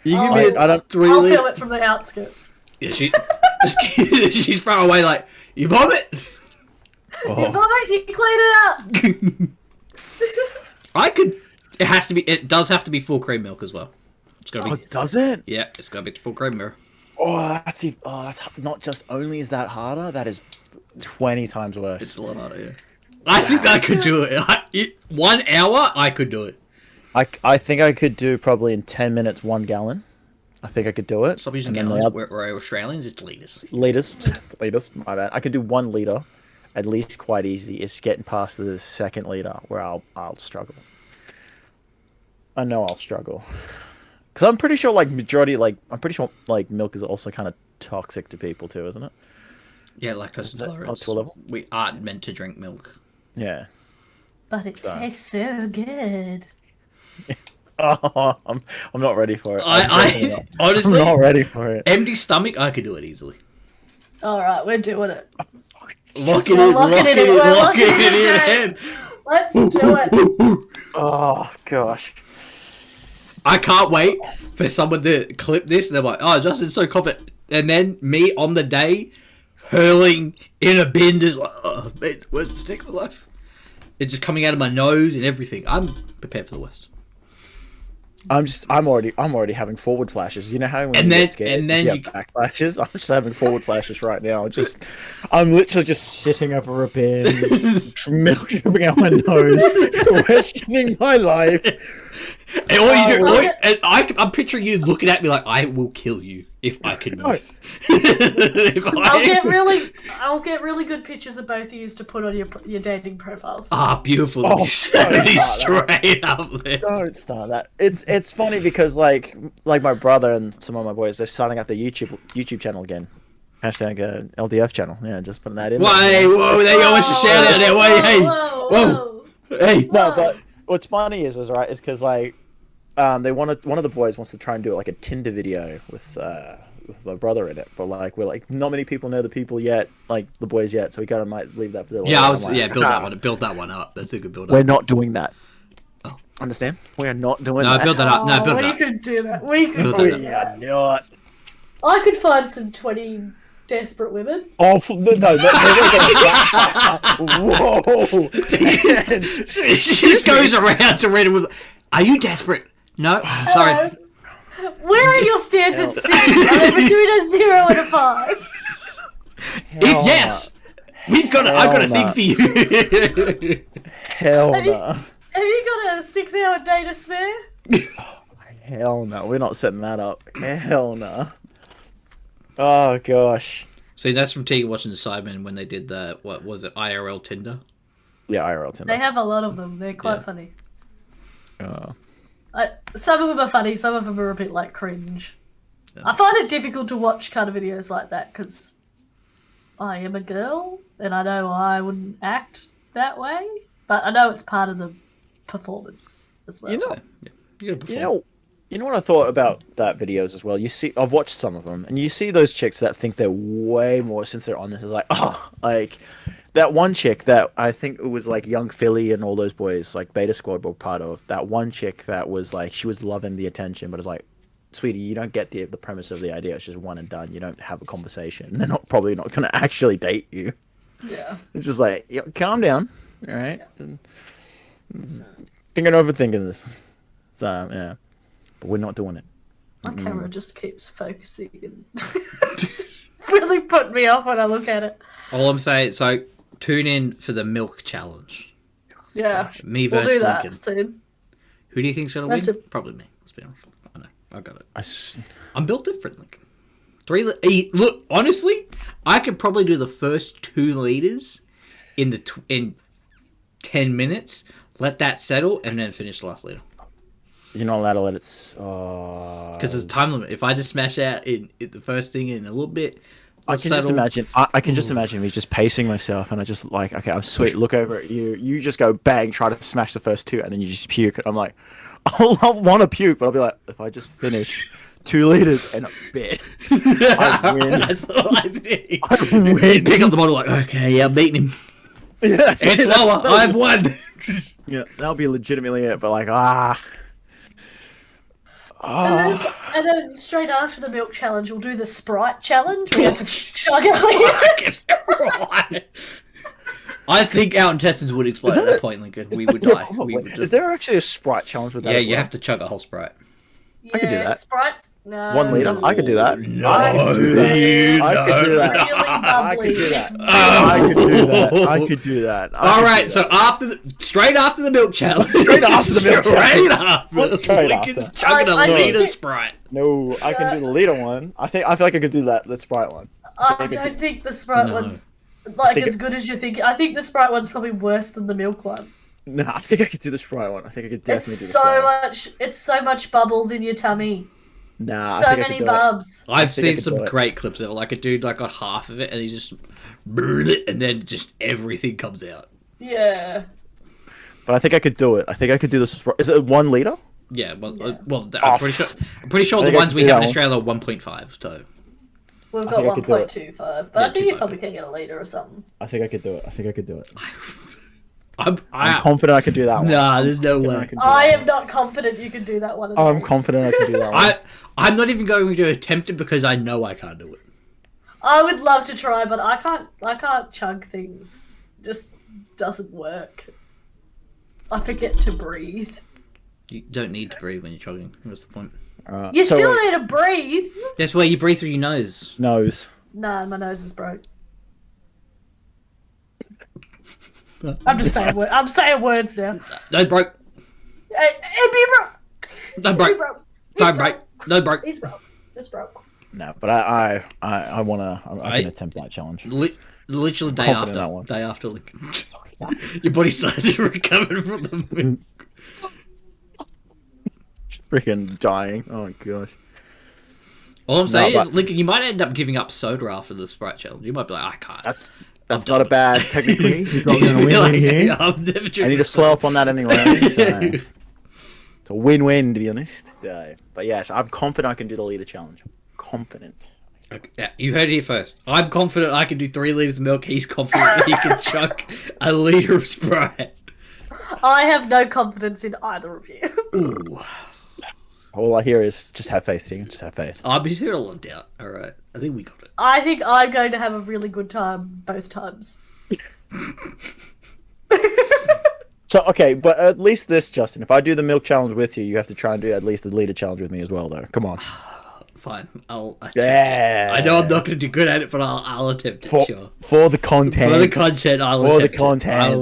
You Oh, give me I don't- 3 I'll liters. feel it from the outskirts. Yeah, she's far away like you vomit. You vomit, you clean it up. I could. It has to be. It does have to be full cream milk as well. It's gotta Oh, be. does it? Yeah, it's gotta be full cream milk. That's not just only is that harder. That is 20 times worse. It's a lot harder. Yeah. I think I could do it. 1 hour, I could do it. I think I could do probably in 10 minutes 1 gallon. I think I could do it. Stop using And then gallons. the We're Australians. It's liters. liters, my bad. I could do 1 liter, at least quite easy. It's getting past the 2nd liter where I'll struggle. I know I'll struggle. Because I'm pretty sure, I'm pretty sure, milk is also kind of toxic to people too, isn't it? Yeah, lactose Is that intolerance. up to a level? We aren't meant to drink milk. Yeah. But it So- tastes so good. Oh, I'm not ready for it. I'm definitely not. Honestly, I'm not ready for it. empty stomach, I could do it easily. Alright, we're doing it. Lock it We're in, locking lock it it in, in, we're lock locking it it in. in. Let's do it. Oh gosh. I can't wait for someone to clip this and they're like, oh, Justin's so confident. And then me on the day hurling in a bin, just like, oh, man, worst mistake of my life. It's just coming out of my nose and everything. I'm prepared for the worst. I'm already having forward flashes. You know how when And you then- get scared, and then you you- have back flashes? I'm just having forward flashes right now. I'm literally just sitting over a bin, milk dripping out my nose, questioning my life. And all you do, well, and I'm picturing you looking at me like, I will kill you if I can move. No. If I'll get really good pictures of both of you to put on your dating profiles. Beautiful. Oh, Straight up there. Don't start that. It's funny because like my brother and some of my boys, they're starting up their YouTube channel again. Hashtag LDF channel. Yeah, just putting that in. Why? Whoa, there you go. It's a shout out there. Wait, hey. Whoa. Hey. No, but what's funny is because like one of the boys wants to try and do like a Tinder video with my brother in it, but like we're like not many people know the people yet, like the boys yet, so we kind of might leave that for the Yeah, build that one up. That's a good build up. We're not doing that. Oh. Understand? We are not doing No, that. build that up. No, build we it up. could do that. We could Build do that We that. are not. I could find some 20 desperate women. Oh no! Whoa! She just goes around to random women. Are you desperate? No, I'm sorry. Where are your standards sitting? Are they between a 0 and a 5? If yes, I've got a thing no. for you. Hell Have you- no! Have you got a 6-hour day to spare? Hell no! We're not setting that up. Hell no! Oh gosh! See, that's from Tegan watching the Sidemen when they did the what was it, IRL Tinder. Yeah, IRL They Tinder. have a lot of them. They're quite Yeah. funny. Oh. Some of them are funny. Some of them are a bit like cringe. I find it difficult to watch kind of videos like that because I am a girl and I know I wouldn't act that way, but I know it's part of the performance as well. You know, You gotta You perform. know what I thought about that videos as well. You see, I've watched some of them, and you see those chicks that think they're way more since they're on this. Is like, like that one chick that I think it was like Young Philly and all those boys, like Beta Squad were part of. That one chick that was like, she was loving the attention, but it's like, sweetie, you don't get the premise of the idea. It's just one and done. You don't have a conversation. They're probably not going to actually date you. Yeah. It's just like, calm down, all right? Thinking overthinking this. So, yeah. But we're not doing it. My camera just keeps focusing and it's really put me off when I look at it. All I'm saying, so tune in for the milk challenge. Yeah. Me We'll versus do that Lincoln. soon. Who do you think's gonna win? That's Probably me. Let's be honest. I know. I got it. I I'm built different, Lincoln. Look, honestly, I could probably do the first 2 liters in in 10 minutes. Let that settle, and then finish the last liter. You're not allowed to let it. Because there's a time limit. If I just smash out in the first thing in a little bit, I can just imagine. I can just imagine me just pacing myself, and I just like, okay, I'm sweet. Look over at you. You just go bang, try to smash the first 2, and then you just puke. I'm like, I'll want to puke, but I'll be like, if I just finish 2 liters in a bit, I win. That's all I think. I win. Pick up the bottle like, okay, yeah, I'm beating him. Yeah, It's lower. I've won. Yeah, that'll be legitimately it. But like, And then straight after the milk challenge, we'll do the Sprite challenge. We have to chug it. I think our intestines would explode at that point, Lincoln. We would die. We would Is just... there actually a Sprite challenge with that? Yeah, as you well? have to chug a whole Sprite. Yeah, I could do that. Sprites? No. 1 liter? I could do that. No, I could do that. I could do that. Really I bubbly. could do that. It's I could do that. I could do that. All right, so straight after the milk challenge. Straight after the milk challenge. Straight Lincoln's after. chugging a I liter think- Sprite. No, I can do the liter one. I feel like I could do that. The Sprite one. I don't think the Sprite No. one's like think as good as you think. I think the Sprite one's probably worse than the milk one. No, I think I could do the Sprite one. I think I could definitely do the It's Sprite one. it's so much bubbles in your tummy. Nah, I So think I many could do it. bubs. I've think I seen could some do it. great clips of it. Like a dude like got half of it and he just and then just everything comes out. Yeah. But I think I could do it. I think I could do the Sprite. Is it 1 liter? Yeah, well, Yeah. I'm pretty sure I the think I ones could we do have that in Australia are 1.5. So We've I got think I could do it. 1.25, but Yeah, I think you 2.5, probably yeah. can get a liter or something. I think I could do it. I think I could do it. I'm I'm confident I could do that one. nah, there's no Confident I way. could do I that am not confident you can do that one. At one. all. I'm confident I can do that one. I'm not even going to attempt it because I know I can't do it. I would love to try, but I can't chug things. Just doesn't work. I forget to breathe. You don't need to breathe when you're chugging. What's the point? You So still wait, need to breathe. That's where you breathe through your nose. nose. Nah, my nose is broke. I'm just saying. I'm saying words now. No broke. It'd be broke. No It'd be broke. broke. No He's broke. No broke. He's broke. It's broke. No, but I wanna. I can attempt that challenge. Literally day Confident in that after. one. Day after. Like, your body starts to recover from the milk. Freaking dying. Oh my gosh. All I'm saying is, but- Lincoln, you might end up giving up soda after the Sprite challenge. You might be like, I can't. That's I'm not a done. bad technically. You're going You'll to be win like, here. I'm never I need drinking to slow up on that anyway. So it's a win-win to be honest. But yes, I'm confident I can do the leader challenge. Confident. Okay, yeah, you heard it here first. I'm confident I can do 3 liters of milk. He's confident he can chuck a liter of Sprite. I have no confidence in either of you. Ooh. All I hear is just have faith, Tegan. Just have faith. I'll be here a lot of doubt. All right, I think we got it. I think I'm going to have a really good time both times. So okay, but at least this, Justin. If I do the milk challenge with you, you have to try and do at least the leader challenge with me as well, though. Come on. Fine, I'll attempt Yeah. it. I know I'm not going to do good at it, but I'll attempt it. For, Sure. for the content. For the content, I'll For the attempt it. I'll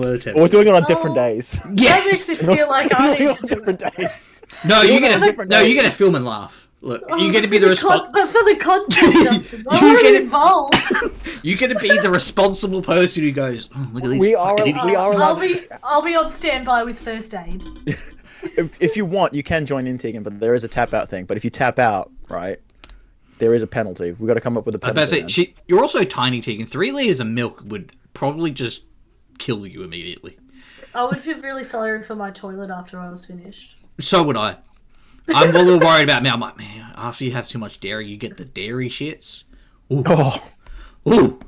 content. attempt We're it. doing it on different days. That Yes. makes me feel like I We're doing need it on to do different it. days. No, We're you're doing it on gonna different no, days. you're gonna film and laugh. Look, Oh, you're gonna be for the but for the content, Justin. I'm You're already gonna- involved. You're gonna be the responsible person who goes, oh, look at these We are- fucking we idiots. are- I'll be on standby with first aid. If you want, you can join in, Tegan, but there is a tap out thing. But if you tap out, right, there is a penalty. We've got to come up with a I better penalty. say, then. you're also tiny, Tegan. 3 liters of milk would probably just kill you immediately. I would feel really sorry for my toilet after I was finished. So would I. I'm a little worried about me. I'm like, man, after you have too much dairy, you get the dairy shits. Ooh. Oh, Ooh.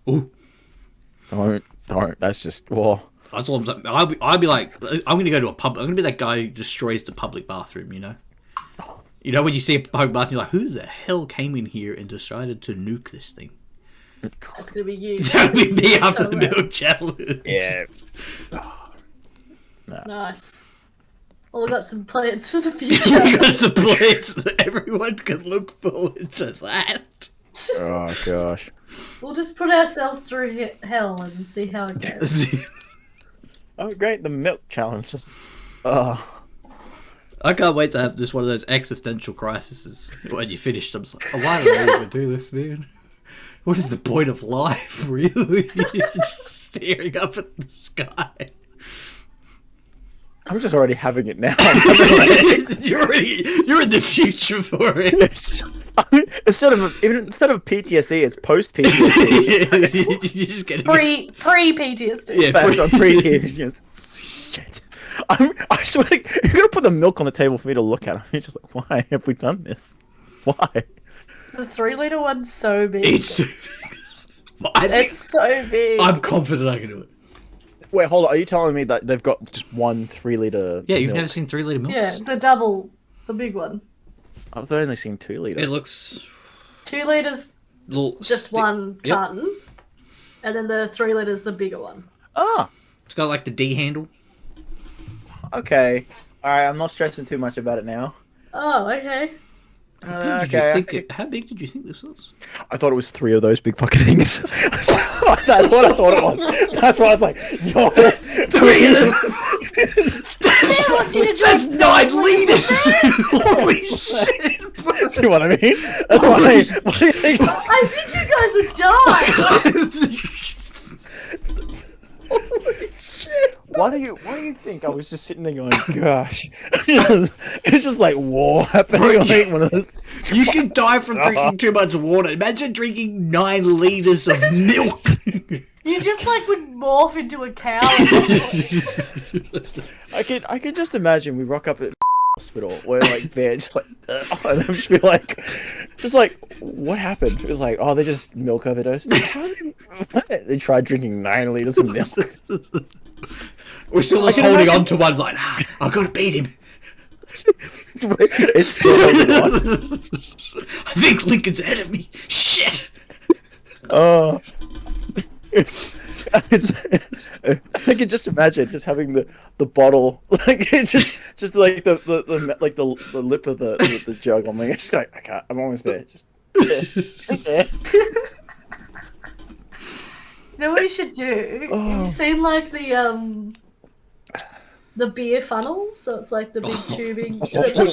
Ooh. don't. That's just well. That's all I'm saying. I'll be like, I'm gonna go to a pub. I'm gonna be that guy who destroys the public bathroom, you know? You know when you see a Pokemon, you're like, who the hell came in here and decided to nuke this thing? That's gonna be you. That would be me after So the milk challenge. Yeah. Nice. Well, we've got some plans for the We future. got some plans that everyone can look forward to that. Oh gosh. We'll just put ourselves through hell and see how it goes. Oh, great! The milk challenge. Oh, I can't wait to have just one of those existential crises when you finish them. It's like, oh, why do I even do this, man? What is the point of life, really? You're just staring up at the sky. I'm just already having it now. You're in the future for it. instead of PTSD, it's post PTSD. You just get Pre PTSD. yeah, That's not PTSD. Shit. I swear, you're gonna put the milk on the table for me to look at. I'm just like, why have we done this? Why? The 3-liter one's so big. it's. I think It's so big. I'm confident I can do it. Wait, hold on. Are you telling me that they've got just 1 3-liter? Yeah, you've milk? never seen 3-liter milks? Yeah, the double, the big one. I've only seen 2-liter. It looks 2 liters, little just one Yep. carton, and then the 3 liters, the bigger one. Ah, It's got like the D handle. okay. All right, I'm not stressing too much about it now. Oh, okay. How big, did Okay, you I think think- how big did you think this was? I thought it was 3 of those big fucking things. That's what I thought it was. That's why I was like, yo, 3 of them. I want you to drink That's 9 milk. liters! Holy shit! See what I mean? That's why. What do you think? I think you guys would die. Why do you think I was just sitting there going, gosh? It's just like war happening. Like one of those... You can die from drinking too much water. Imagine drinking 9 liters of milk. You just like would morph into a cow. I can just imagine we rock up at hospital where like they're just like, and they just be like, what happened? It was like, oh, they just milk overdosed. How did they tried drinking 9 liters of milk? We're still just can holding imagine- on to one like, I've got to beat him. It's still holding on. I think Lincoln's ahead of me. Shit! Oh, it's. I can just imagine just having the bottle like it's just like the lip of the jug on me. It's just like I can't. I'm almost there. Just. You know what you should do? Oh. You seem like the beer funnels, so it's like the big tubing.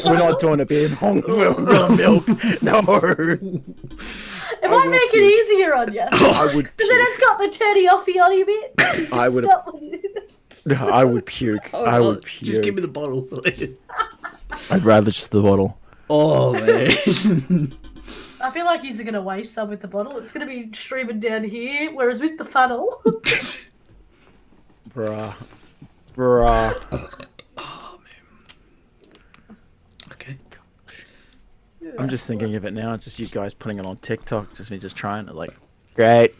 We're not doing a beer pong. We're going milk. No. It might make it easier on you. I would. Because then it's got the turny offy on you bit. I would. Stop. I would puke. I would puke. Just give me the bottle. I'd rather just the bottle. Oh, man. I feel like he's gonna waste some with the bottle. It's gonna be streaming down here, whereas with the funnel. Bruh. Okay. I'm just thinking of it now. It's just you guys putting it on TikTok. Just me just trying to like. Great.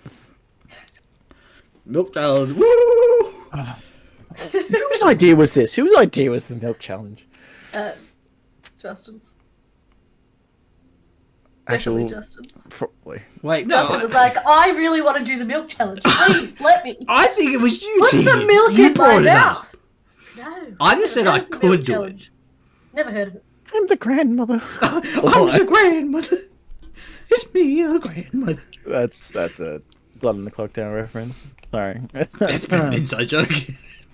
Milk challenge. Woo! Whose idea was this? Whose idea was the milk challenge? Justin's. Actually, Definitely Justin's. probably. Wait, no. Justin was like, I really want to do the milk challenge. Please, let me. I think it was you, Put Tina. some milk You in my brought it up. mouth. No. I just said I Never heard of the could milk do it. challenge. Never heard of it. I'm the grandmother. I'm the grandmother. It's me, your grandmother. That's a Blood in the Clock Tower reference. Sorry. That's been an inside joke.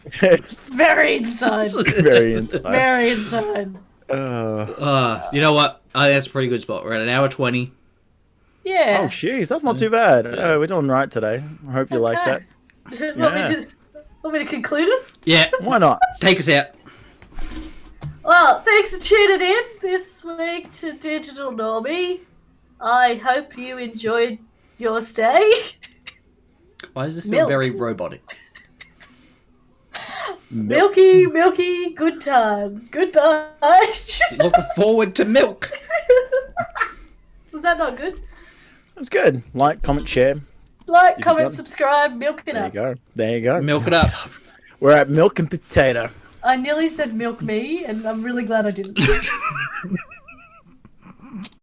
It's Very inside. very inside. Very inside. You know what? I think that's a pretty good spot. We're at 1:20. Yeah. Oh, jeez, that's not too bad. We're doing right today. I hope you like that. Want me to conclude us? Yeah, Why not? take us out. Well, thanks for tuning in this week to Digital Normie. I hope you enjoyed your stay. Why does this feel Milk. very robotic? Milky, good time. Goodbye. Looking forward to milk. Was that not good? That's good. Like, comment, share. Like, you comment, got it. subscribe, milk it There you up. go. There you go. Milk it up. We're at milk and potato. I nearly said milk me, and I'm really glad I didn't.